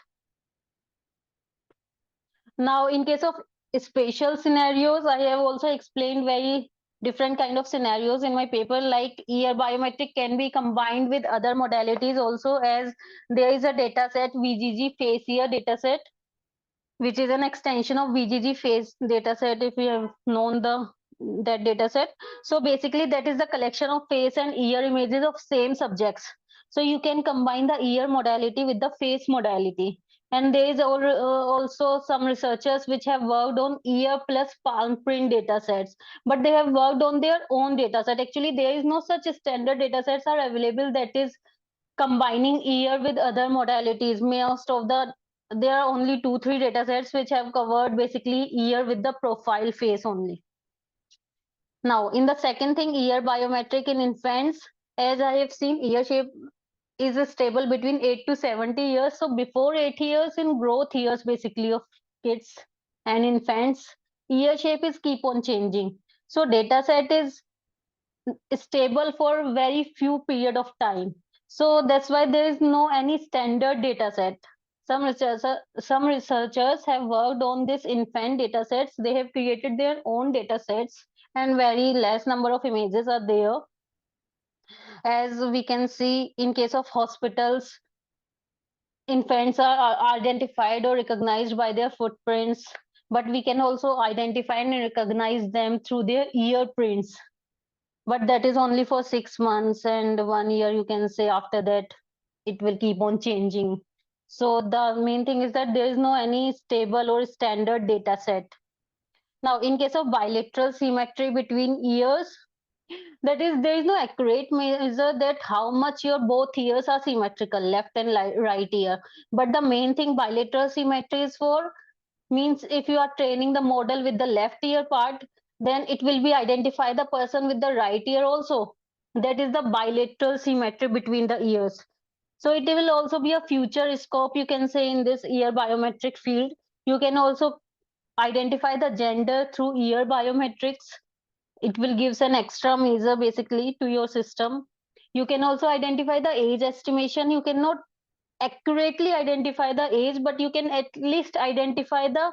S9: Now, in case of spatial scenarios, I have also explained very different kind of scenarios in my paper, like ear biometric can be combined with other modalities also, as there is a data set, VGG face ear data set, which is an extension of VGG face data set, if you have known that data set. So basically that is the collection of face and ear images of same subjects. So you can combine the ear modality with the face modality. And there is also some researchers which have worked on ear plus palm print data sets, but they have worked on their own data set. Actually, there is no such standard data sets are available that is combining ear with other modalities. Most of there are only 2-3 data sets which have covered basically ear with the profile face only. Now, in the second thing, ear biometric in infants, as I have seen, ear shape is stable between 8 to 70 years. So before 8 years, in growth years basically of kids and infants, ear shape is keep on changing. So data set is stable for very few period of time. So that's why there is no any standard data set. Some researchers have worked on this infant data sets. They have created their own data sets and very less number of images are there. As we can see in case of hospitals, infants are identified or recognized by their footprints, but we can also identify and recognize them through their ear prints. But that is only for 6 months and 1 year, you can say. After that it will keep on changing. So the main thing is that there is no any stable or standard data set. Now, in case of bilateral symmetry between ears, that is, there is no accurate measure that how much your both ears are symmetrical, left and right ear. But the main thing bilateral symmetry is for means if you are training the model with the left ear part, then it will be identify the person with the right ear also. That is the bilateral symmetry between the ears. So it will also be a future scope, you can say, in this ear biometric field. You can also identify the gender through ear biometrics. It will gives an extra measure basically to your system. You can also identify the age estimation. You cannot accurately identify the age, but you can at least identify the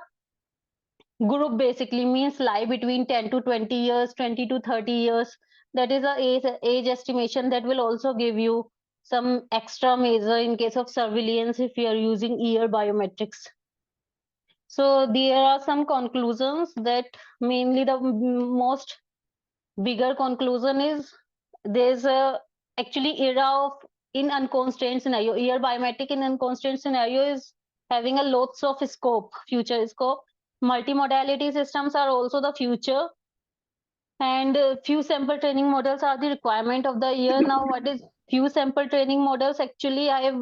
S9: group, basically means lie between 10 to 20 years, 20 to 30 years. That is a age estimation that will also give you some extra measure in case of surveillance if you are using ear biometrics. So there are some conclusions that mainly the most bigger conclusion is there's a actually era of in unconstrained scenario. Ear biometric in unconstrained scenario is having a lots of scope, future scope. Multimodality systems are also the future, and few sample training models are the requirement of the year. Now, what is few sample training models? Actually, I have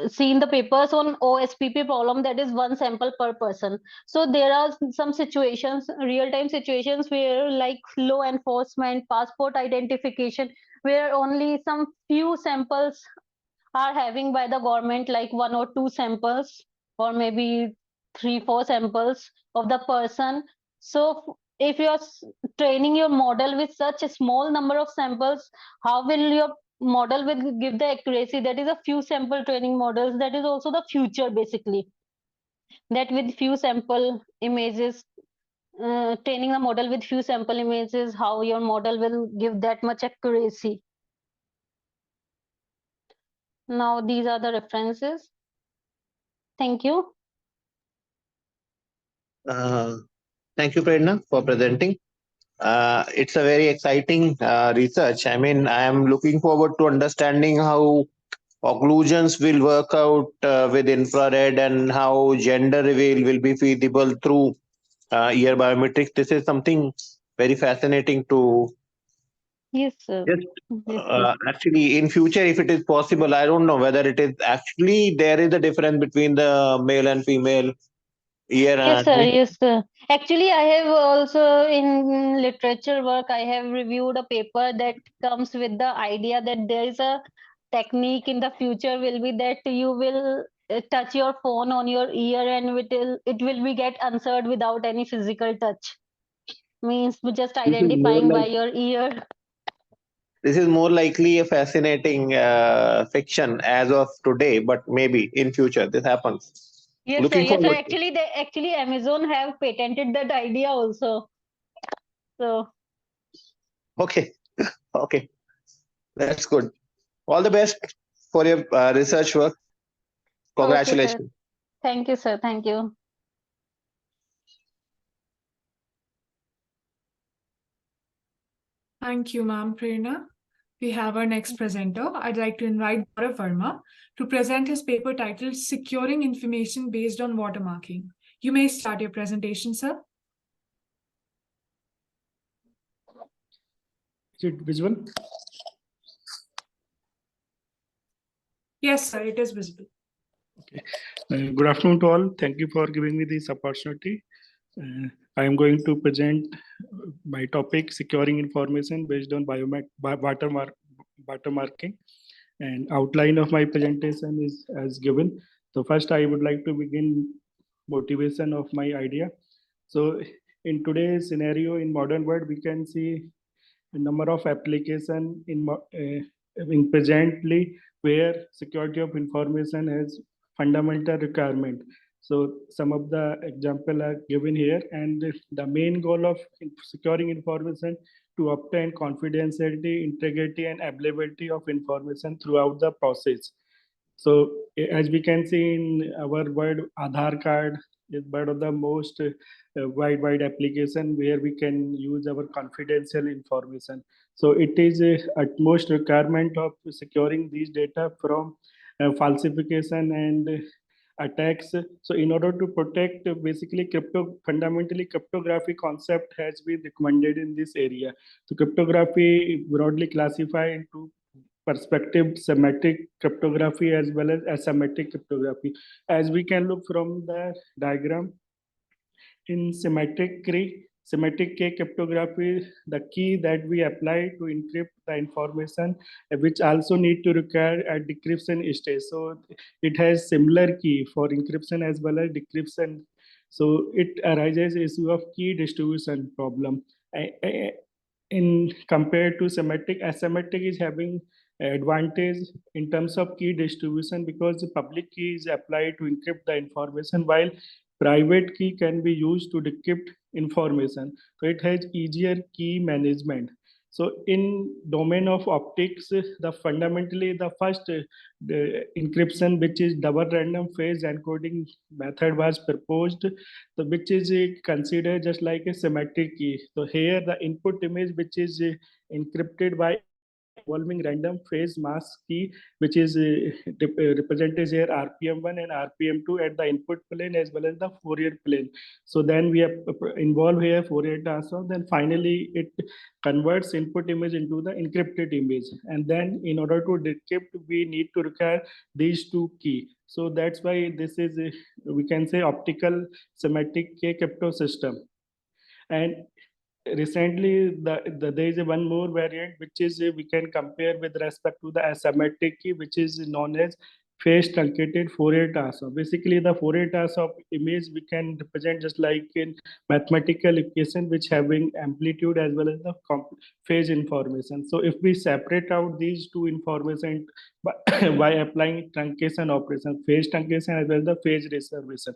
S9: seen the papers on OSPP problem, that is one sample per person. So there are some situations, real-time situations, where like law enforcement, passport identification, where only some few samples are having by the government, like 1 or 2 samples or maybe 3-4 samples of the person. So if you're training your model with such a small number of samples, how will your model will give the accuracy? That is a few sample training models. That is also the future, basically. That with few sample images, training the model with few sample images, how your model will give that much accuracy. Now these are the references. Thank you.
S2: Thank you, Prerna, for presenting. It's a very exciting research. I mean, I am looking forward to understanding how occlusions will work out with infrared and how gender reveal will be feasible through ear biometrics. This is something very fascinating to
S9: Yes, sir.
S2: just
S9: Yes, yes.
S2: actually in future, if it is possible. I don't know whether it is actually there is a difference between the male and female ear.
S9: Yes, sir. Yes, sir. Actually, I have also in literature work, I have reviewed a paper that comes with the idea that there is a technique in the future will be that you will touch your phone on your ear and it will be get answered without any physical touch. Means just
S2: This is more
S9: identifying by
S2: like
S9: your ear.
S2: this is more likely a fascinating fiction as of today, but maybe in future this happens.
S9: Yes, sir.
S2: Looking
S9: Yes, sir.
S2: forward.
S9: Actually Amazon have patented that idea also. So
S2: Okay, okay, that's good. All the best for your research work.
S9: okay, sir.
S2: Congratulations.
S9: Thank you, sir. Thank you.
S1: Thank you, ma'am Prerna. We have our next presenter. I'd like to invite Gaurav Verma to present his paper titled Securing Information Based on Watermarking. You may start your presentation, sir.
S10: Is it visual?
S1: Yes, sir, it is visible.
S10: Okay. Good afternoon to all. Thank you for giving me this opportunity. I am going to present my topic, securing information based on watermarking. And outline of my presentation is as given. So first, I would like to begin motivation of my idea. So in today's scenario, in modern world, we can see a number of application in presently where security of information has fundamental requirement. So some of the example are given here, and the main goal of securing information to obtain confidentiality, integrity, and availability of information throughout the process. So as we can see in our world, Aadhaar card is one of the most wide application where we can use our confidential information. So it is a utmost requirement of securing these data from falsification and attacks. So in order to protect basically fundamentally cryptography concept has been recommended in this area. So cryptography broadly classified into perspective semantic cryptography as well as asymmetric cryptography. As we can look from the diagram, in semantic key cryptography, the key that we apply to encrypt the information, which also need to require a decryption stage. So it has similar key for encryption as well as decryption. So it arises issue of key distribution problem. In compared to semantic, asymmetric is having advantage in terms of key distribution because the public key is applied to encrypt the information while private key can be used to decrypt information. So it has easier key management. So in domain of optics, the fundamentally the first the encryption, which is double random phase encoding method, was proposed, so which is considered just like a semantic key. So here the input image, which is encrypted by involving random phase mask key, which is represented here RPM1 and RPM2 at the input plane as well as the Fourier plane. So then we have involved here Fourier transform. Then finally it converts input image into the encrypted image. And then in order to decrypt, we need to require these two key. So that's why this is we can say optical semantic key crypto system. And recently there is one more variant which is we can compare with respect to the asymmetric key, which is known as phase truncated Fourier transform. Basically, the Fourier transform image we can represent just like in mathematical equation, which having amplitude as well as the phase information. So if we separate out these two information by, by applying truncation operation, phase truncation as well as the phase reservation.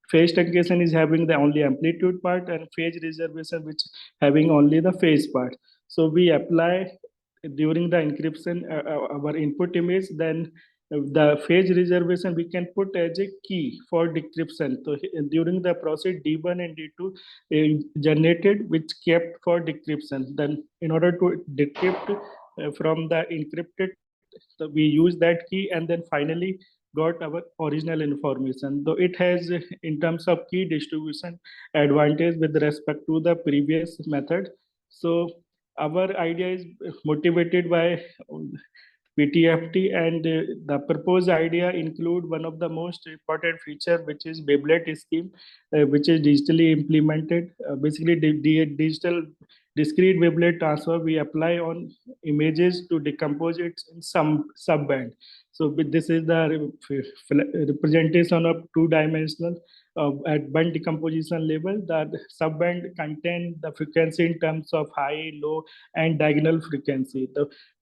S10: Phase truncation is having the only amplitude part, and phase reservation which having only the phase part. So we apply during the encryption our input image, then the phase reservation we can put as a key for decryption. So during the process D1 and D2 generated, which kept for decryption. Then in order to decrypt from the encrypted, so we use that key and then finally got our original information. Though it has, in terms of key distribution, advantage with respect to the previous method. So our idea is motivated by PTFT, and the proposed idea include one of the most important feature, which is wavelet scheme, which is digitally implemented. Basically, the digital discrete wavelet transfer we apply on images to decompose it in some subband. So this is the representation of two-dimensional at band decomposition level. The subband contain the frequency in terms of high, low, and diagonal frequency.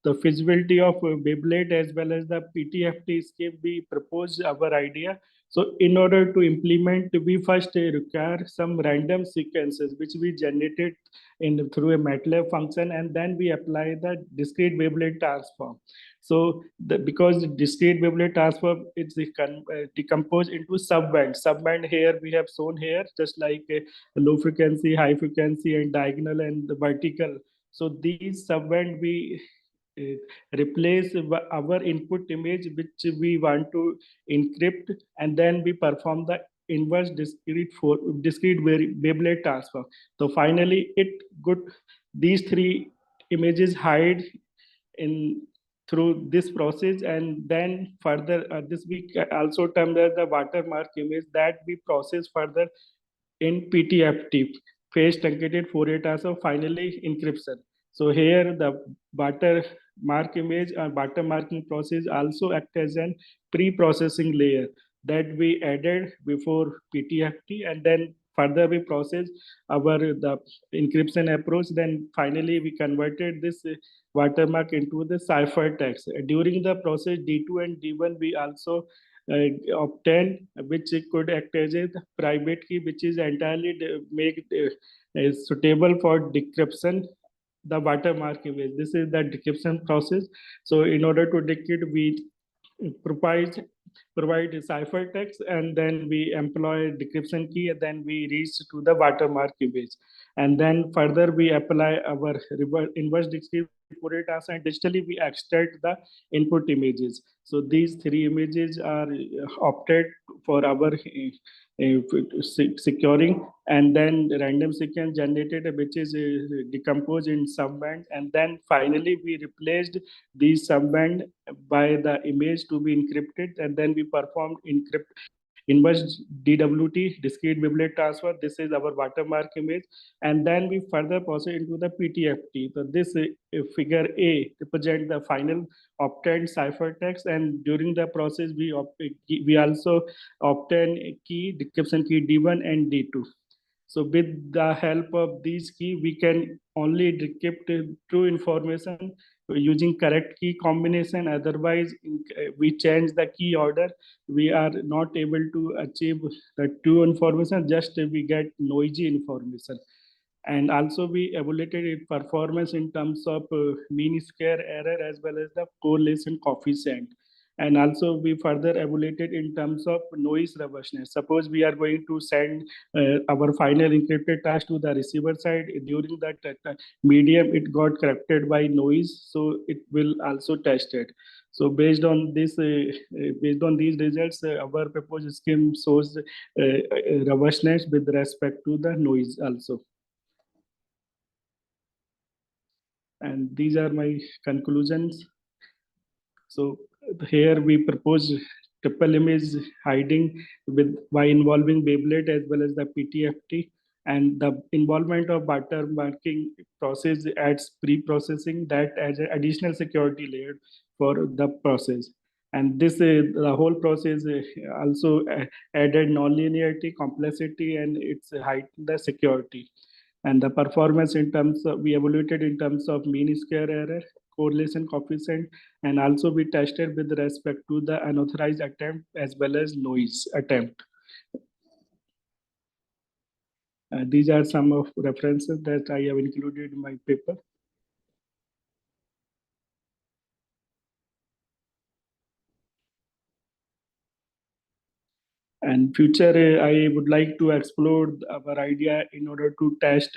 S10: The feasibility of wavelet as well as the PTFT scheme, we propose our idea. So in order to implement, we first require some random sequences which we generated through a MATLAB function, and then we apply the discrete wavelet transform. So because the discrete wavelet transform is decomposed into subband. Subband here we have shown here, just like a low frequency, high frequency, and diagonal and the vertical. So these subband we replace our input image which we want to encrypt, and then we perform the inverse discrete wavelet transform. So finally it got these three images hide in through this process, and then further this we also termed as the watermark image that we process further in PTFT, phase truncated Fourier transform, finally encryption. So here the watermark image or watermarking process also act as an pre-processing layer that we added before PTFT, and then further we process the encryption approach. Then finally we converted this watermark into the ciphertext. During the process D2 and D1, we also obtain, which could act as a private key, which is entirely make suitable for decryption the watermark image. This is the decryption process. So in order to decrypt, we provide a ciphertext, and then we employ decryption key, and then we reach to the watermark image, and then further we apply our inverse discrete Fourier transform, and digitally we extract the input images. So these three images are opted for our securing, and then random sequence generated which is decomposed in subband, and then finally we replaced these subband by the image to be encrypted, and then we performed inverse DWT, discrete wavelet transfer. This is our watermark image, and then we further process into the PTFT. So this figure A represent the final obtained ciphertext, and during the process we also obtain a key, decryption key D1 and D2. So with the help of these key, we can only decrypt true information using correct key combination. Otherwise, we change the key order, we are not able to achieve the true information, just we get noisy information. And also we evaluated its performance in terms of mean square error as well as the correlation coefficient. And also we further evaluated in terms of noise robustness. Suppose we are going to send our final encrypted task to the receiver side. During that medium, it got corrupted by noise, so it will also test it. So based on this, based on these results, our proposed scheme shows robustness with respect to the noise also. And these are my conclusions. So here we propose triple image hiding by involving wavelet as well as the PTFT, and the involvement of watermarking process adds pre-processing that as an additional security layer for the process. And this the whole process also added nonlinearity, complexity, and it's heightened the security. And the performance in terms of, we evaluated in terms of mean square error, correlation coefficient, and also we tested with respect to the unauthorized attempt as well as noise attempt. These are some of references that I have included in my paper. And future, I would like to explore our idea in order to test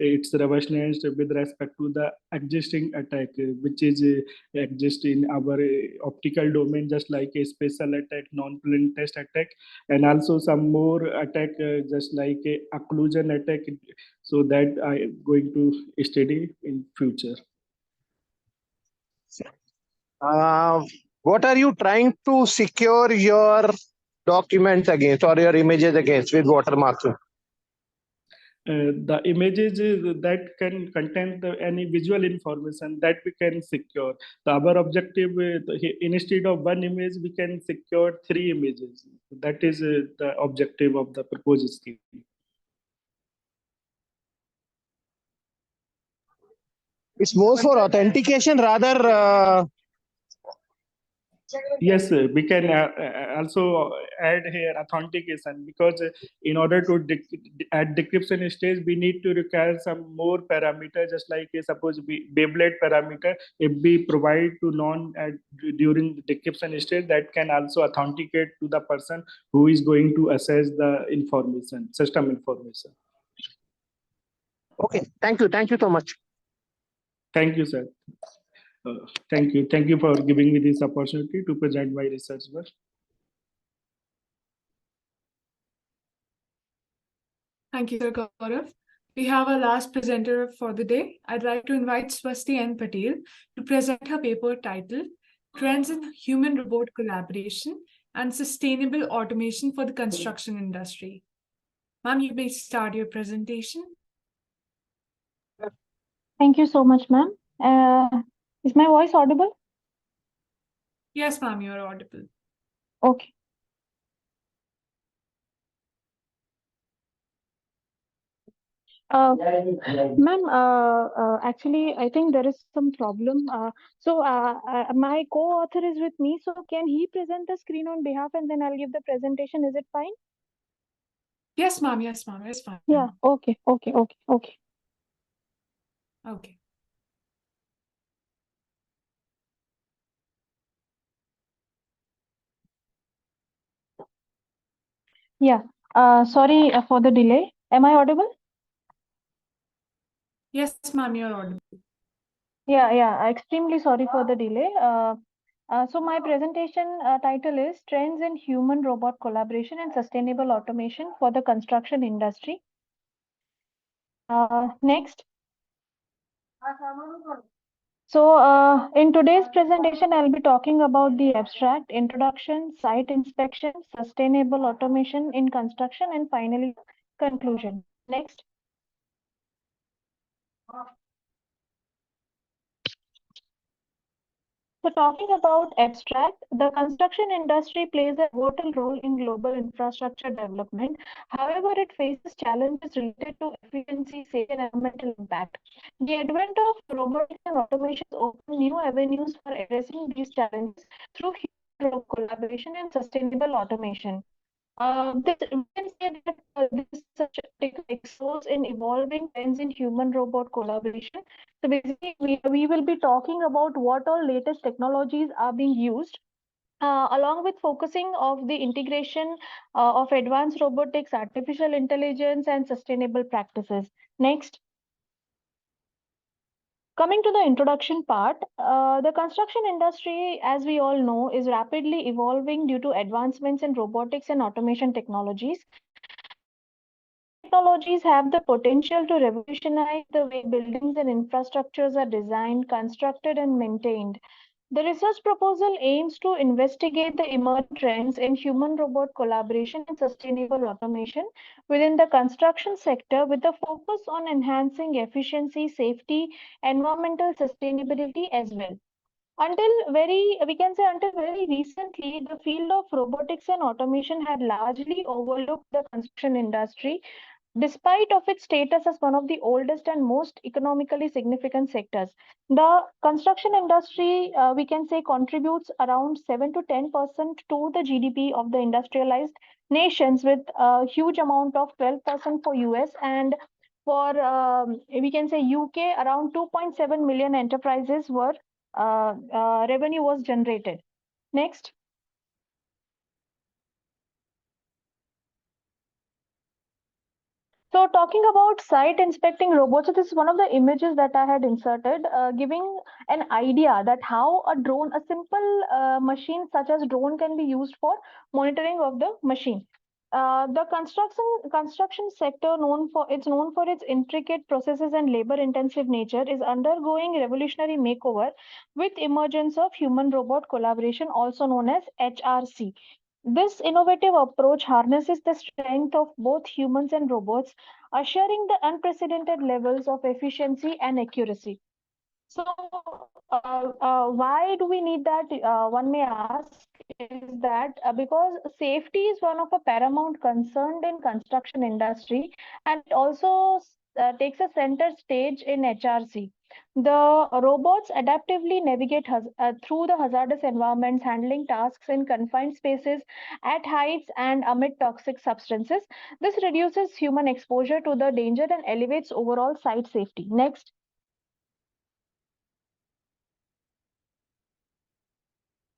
S10: its robustness with respect to the existing attack, which is exist in our optical domain, just like a special attack, non-plain test attack, and also some more attack, just like a occlusion attack. So that I am going to study in future.
S2: What are you trying to secure your documents against or your images against with watermarking?
S10: The images that can contain any visual information that we can secure. So our objective, instead of one image, we can secure 3 images. That is the objective of the proposed scheme.
S2: It's more for authentication rather.
S10: Yes, we can also add here authentication, because in order to add decryption stage, we need to require some more parameter, just like suppose Beyblade parameter. If we provide to during the decryption stage, that can also authenticate to the person who is going to assess the information, system information.
S2: Okay, thank you so much.
S10: Thank you, sir. Thank you for giving me this opportunity to present my research work.
S1: Thank you, Sir Gaurav. We have our last presenter for the day. I'd like to invite Swasti N. Patel to present her paper titled Trends in Human-Robot Collaboration and Sustainable Automation for the Construction Industry. Ma'am, you may start your presentation.
S9: Thank you so much, ma'am. Is my voice audible?
S1: Yes, ma'am, you're audible.
S9: Okay. Ma'am, actually, I think there is some problem. My co-author is with me, so can he present the screen on behalf and then I'll give the presentation? Is it fine?
S1: Yes, ma'am. Yes, ma'am. It's fine.
S9: Yeah. Okay.
S1: Okay.
S9: Yeah. Sorry for the delay. Am I audible?
S1: Yes, ma'am, you're audible.
S9: Yeah. Extremely sorry for the delay. So my presentation title is Trends in Human-Robot Collaboration and Sustainable Automation for the Construction Industry. Next. So in today's presentation, I'll be talking about the abstract, introduction, site inspection, sustainable automation in construction, and finally conclusion. Next. So talking about abstract, the construction industry plays a vital role in global infrastructure development. However, it faces challenges related to efficiency, safety, and environmental impact. The advent of robotics and automation opens new avenues for addressing these challenges through human collaboration and sustainable automation. We can say that this such excels in evolving trends in human-robot collaboration. So basically, we will be talking about what all latest technologies are being used, along with focusing of the integration of advanced robotics, artificial intelligence, and sustainable practices. Next. Coming to the introduction part, the construction industry, as we all know, is rapidly evolving due to advancements in robotics and automation technologies. Technologies have the potential to revolutionize the way buildings and infrastructures are designed, constructed, and maintained. The research proposal aims to investigate the emerging trends in human-robot collaboration and sustainable automation within the construction sector, with a focus on enhancing efficiency, safety, environmental sustainability as well. Until very recently, the field of robotics and automation had largely overlooked the construction industry, despite of its status as one of the oldest and most economically significant sectors. The construction industry, we can say, contributes around 7 to 10% to the GDP of the industrialized nations, with a huge amount of 12% for US, and for we can say UK, around 2.7 million enterprises were revenue was generated. Next. So talking about site inspecting robots, so this is one of the images that I had inserted, giving an idea that how a drone, a simple machine such as drone, can be used for monitoring of the machine. The construction sector, known for its intricate processes and labor-intensive nature, is undergoing revolutionary makeover with emergence of human-robot collaboration, also known as HRC. This innovative approach harnesses the strength of both humans and robots, assuring the unprecedented levels of efficiency and accuracy. So, why do we need that? One may ask, is that because safety is one of a paramount concern in construction industry, and it also takes a center stage in HRC. The robots adaptively navigate through the hazardous environments, handling tasks in confined spaces, at heights, and amid toxic substances. This reduces human exposure to the danger and elevates overall site safety. Next.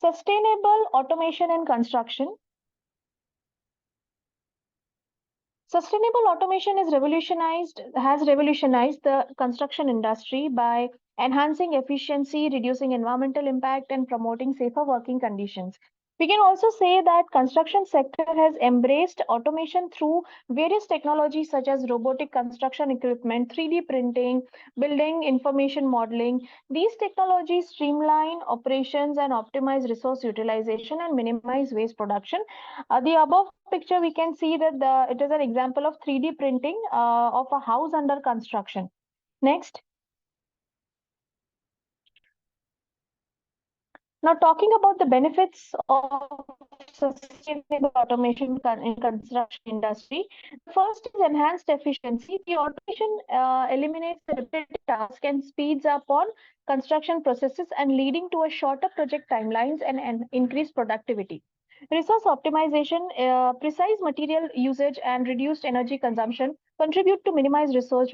S9: Sustainable automation in construction. Sustainable automation has revolutionized the construction industry by enhancing efficiency, reducing environmental impact, and promoting safer working conditions. We can also say that construction sector has embraced automation through various technologies such as robotic construction equipment, 3D printing, building information modeling. These technologies streamline operations and optimize resource utilization and minimize waste production. The above picture, we can see that it is an example of 3D printing of a house under construction. Next. Now, talking about the benefits of sustainable automation in construction industry, the first is enhanced efficiency. The automation eliminates the repetitive tasks and speeds up on construction processes, and leading to a shorter project timelines and increased productivity. Resource optimization, precise material usage, and reduced energy consumption contribute to minimize resource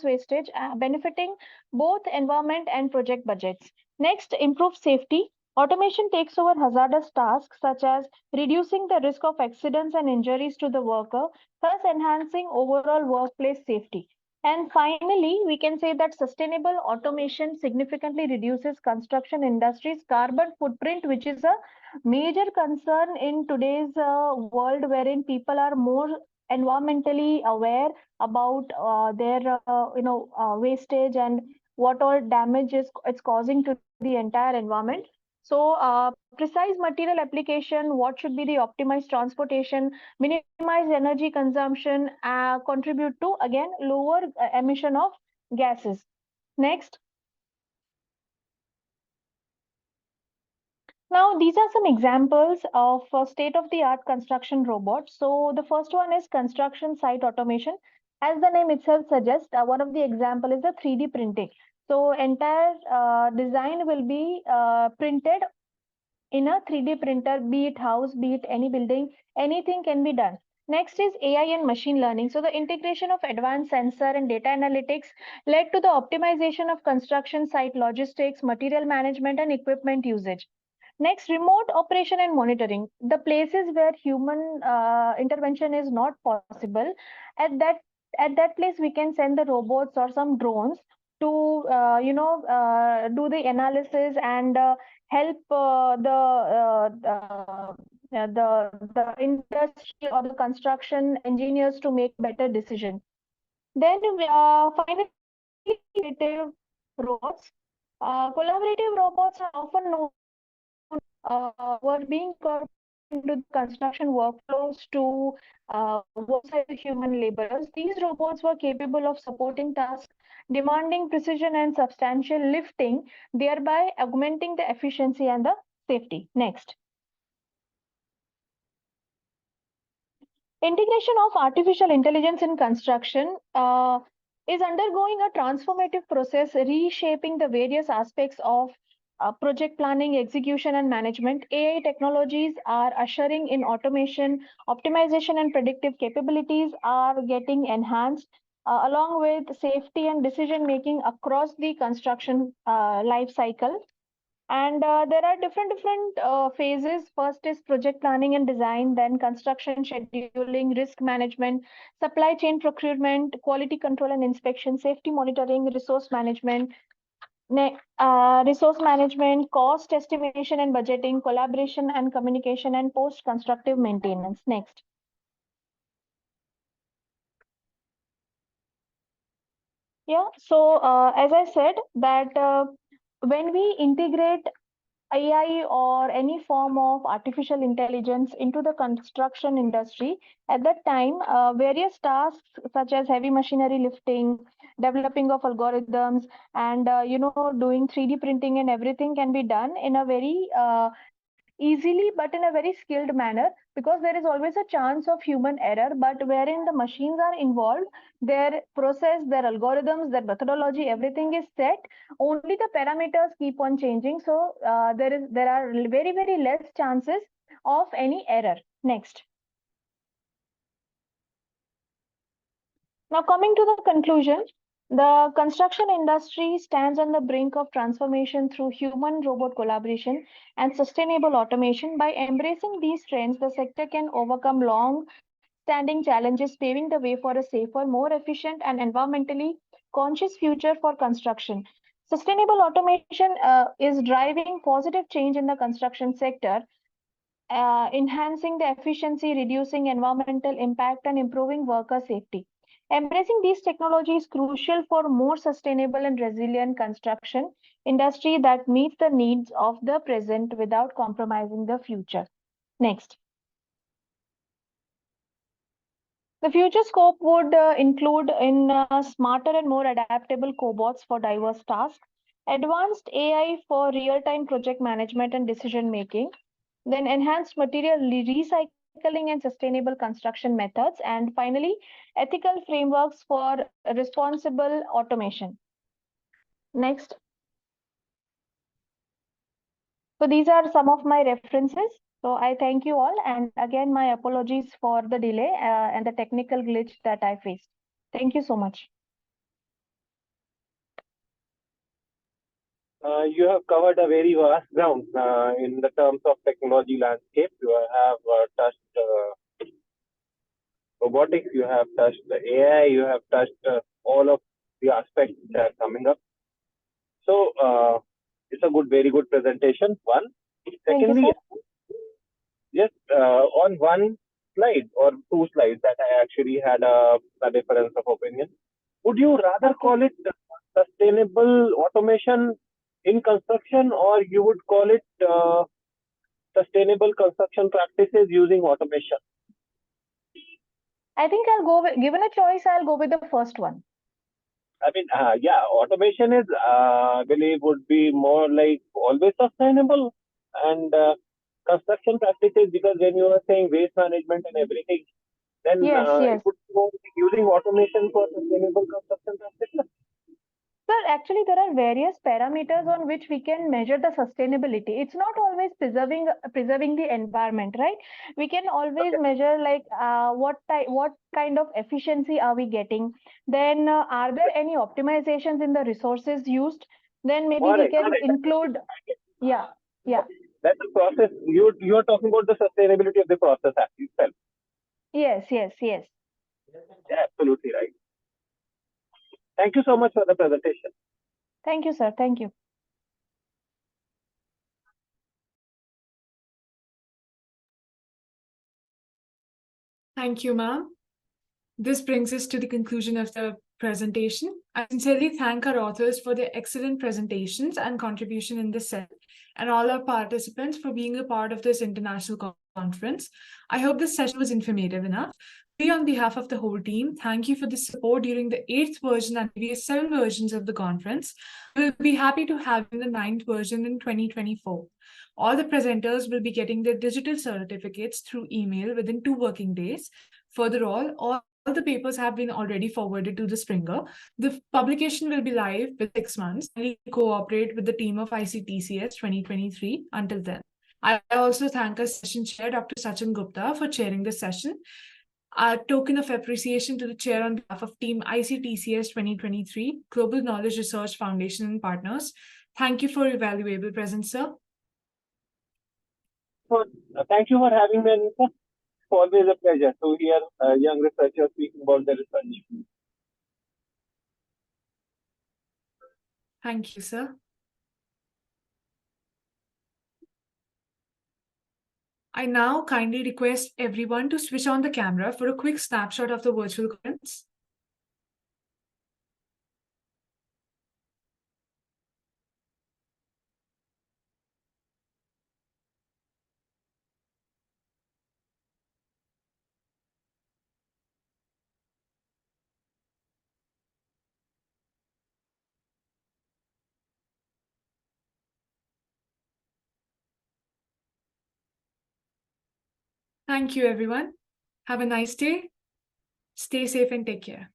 S9: wastage, benefiting both environment and project budgets. Next, improve safety. Automation takes over hazardous tasks such as reducing the risk of accidents and injuries to the worker, thus enhancing overall workplace safety. And finally, we can say that sustainable automation significantly reduces construction industry's carbon footprint, which is a major concern in today's world, wherein people are more environmentally aware about their wastage and what all damage it's causing to the entire environment. So, precise material application, what should be the optimized transportation, minimize energy consumption, contribute to, again, lower emission of gases. Next. Now, these are some examples of state-of-the-art construction robots. So the first one is construction site automation. As the name itself suggests, one of the example is the 3D printing. So entire design will be printed in a 3D printer, be it house, be it any building, anything can be done. Next is AI and machine learning. So the integration of advanced sensor and data analytics led to the optimization of construction site logistics, material management, and equipment usage. Next, remote operation and monitoring. The places where human intervention is not possible, at that place we can send the robots or some drones to do the analysis and help the industry or the construction engineers to make better decisions. Then finally, collaborative robots. Collaborative robots are often known were being into the construction workflows to work as human laborers. These robots were capable of supporting tasks demanding precision and substantial lifting, thereby augmenting the efficiency and the safety. Next. Integration of artificial intelligence in construction is undergoing a transformative process, reshaping the various aspects of project planning, execution, and management. AI technologies are ushering in automation, optimization, and predictive capabilities are getting enhanced, along with safety and decision making across the construction life cycle. And there are different phases. First is project planning and design, then construction scheduling, risk management, supply chain procurement, quality control and inspection, safety monitoring, resource management, cost estimation and budgeting, collaboration and communication, and post-constructive maintenance. Next. Yeah, so as I said that when we integrate AI or any form of artificial intelligence into the construction industry, at that time, various tasks such as heavy machinery lifting, developing of algorithms, and doing 3D printing and everything can be done in a very easily, but in a very skilled manner, because there is always a chance of human error. But wherein the machines are involved, their process, their algorithms, their methodology, everything is set. Only the parameters keep on changing. So there are very less chances of any error. Next. Now, coming to the conclusion, the construction industry stands on the brink of transformation through human-robot collaboration and sustainable automation. By embracing these trends, the sector can overcome long-standing challenges, paving the way for a safer, more efficient, and environmentally conscious future for construction. Sustainable automation is driving positive change in the construction sector, enhancing the efficiency, reducing environmental impact, and improving worker safety. Embracing these technologies is crucial for more sustainable and resilient construction industry that meets the needs of the present without compromising the future. Next. The future scope would include in smarter and more adaptable cobots for diverse tasks, advanced AI for real-time project management and decision making, then enhanced material recycling and sustainable construction methods, and finally, ethical frameworks for responsible automation. Next. So these are some of my references. So I thank you all, and again, my apologies for the delay and the technical glitch that I faced. Thank you so much.
S2: You have covered a very vast ground in the terms of technology landscape. You have touched robotics, you have touched the AI, you have touched all of the aspects that are coming up. So it's a very good presentation. One. Secondly, just on one slide or two slides that I actually had a difference of opinion. Would you rather call it sustainable automation in construction, or you would call it sustainable construction practices using automation?
S9: I think I'll go with, given a choice, I'll go with the first one.
S2: I mean, yeah, automation is, I believe, would be more like always sustainable, and construction practices, because when you are saying waste management and everything, then it would be more like using automation for sustainable construction practices.
S9: Sir, actually, there are various parameters on which we can measure the sustainability. It's not always preserving the environment, right? We can always measure like what kind of efficiency are we getting? Then are there any optimizations in the resources used? Then maybe we can include, yeah.
S2: That's the process. You are talking about the sustainability of the process itself.
S9: Yes.
S2: Yeah, absolutely right. Thank you so much for the presentation.
S9: Thank you, sir. Thank you.
S1: Thank you, ma'am. This brings us to the conclusion of the presentation. I sincerely thank our authors for their excellent presentations and contribution in this session, and all our participants for being a part of this international conference. I hope this session was informative enough. We, on behalf of the whole team, thank you for the support during the 8th version and previous 7 versions of the conference. We'll be happy to have the 9th version in 2024. All the presenters will be getting their digital certificates through email within 2 working days. Further, all the papers have been already forwarded to the Springer. The publication will be live with 6 months. We cooperate with the team of ICTCS 2023 until then. I also thank our session chair, Dr. Sachin Gupta, for chairing the session. A token of appreciation to the chair on behalf of Team ICTCS 2023, Global Knowledge Research Foundation and partners. Thank you for your valuable presence, sir.
S11: Thank you for having me, Anita. It's always a pleasure to hear young researchers speaking about their research.
S1: Thank you, sir. I now kindly request everyone to switch on the camera for a quick snapshot of the virtual conference. Thank you, everyone. Have a nice day. Stay safe and take care.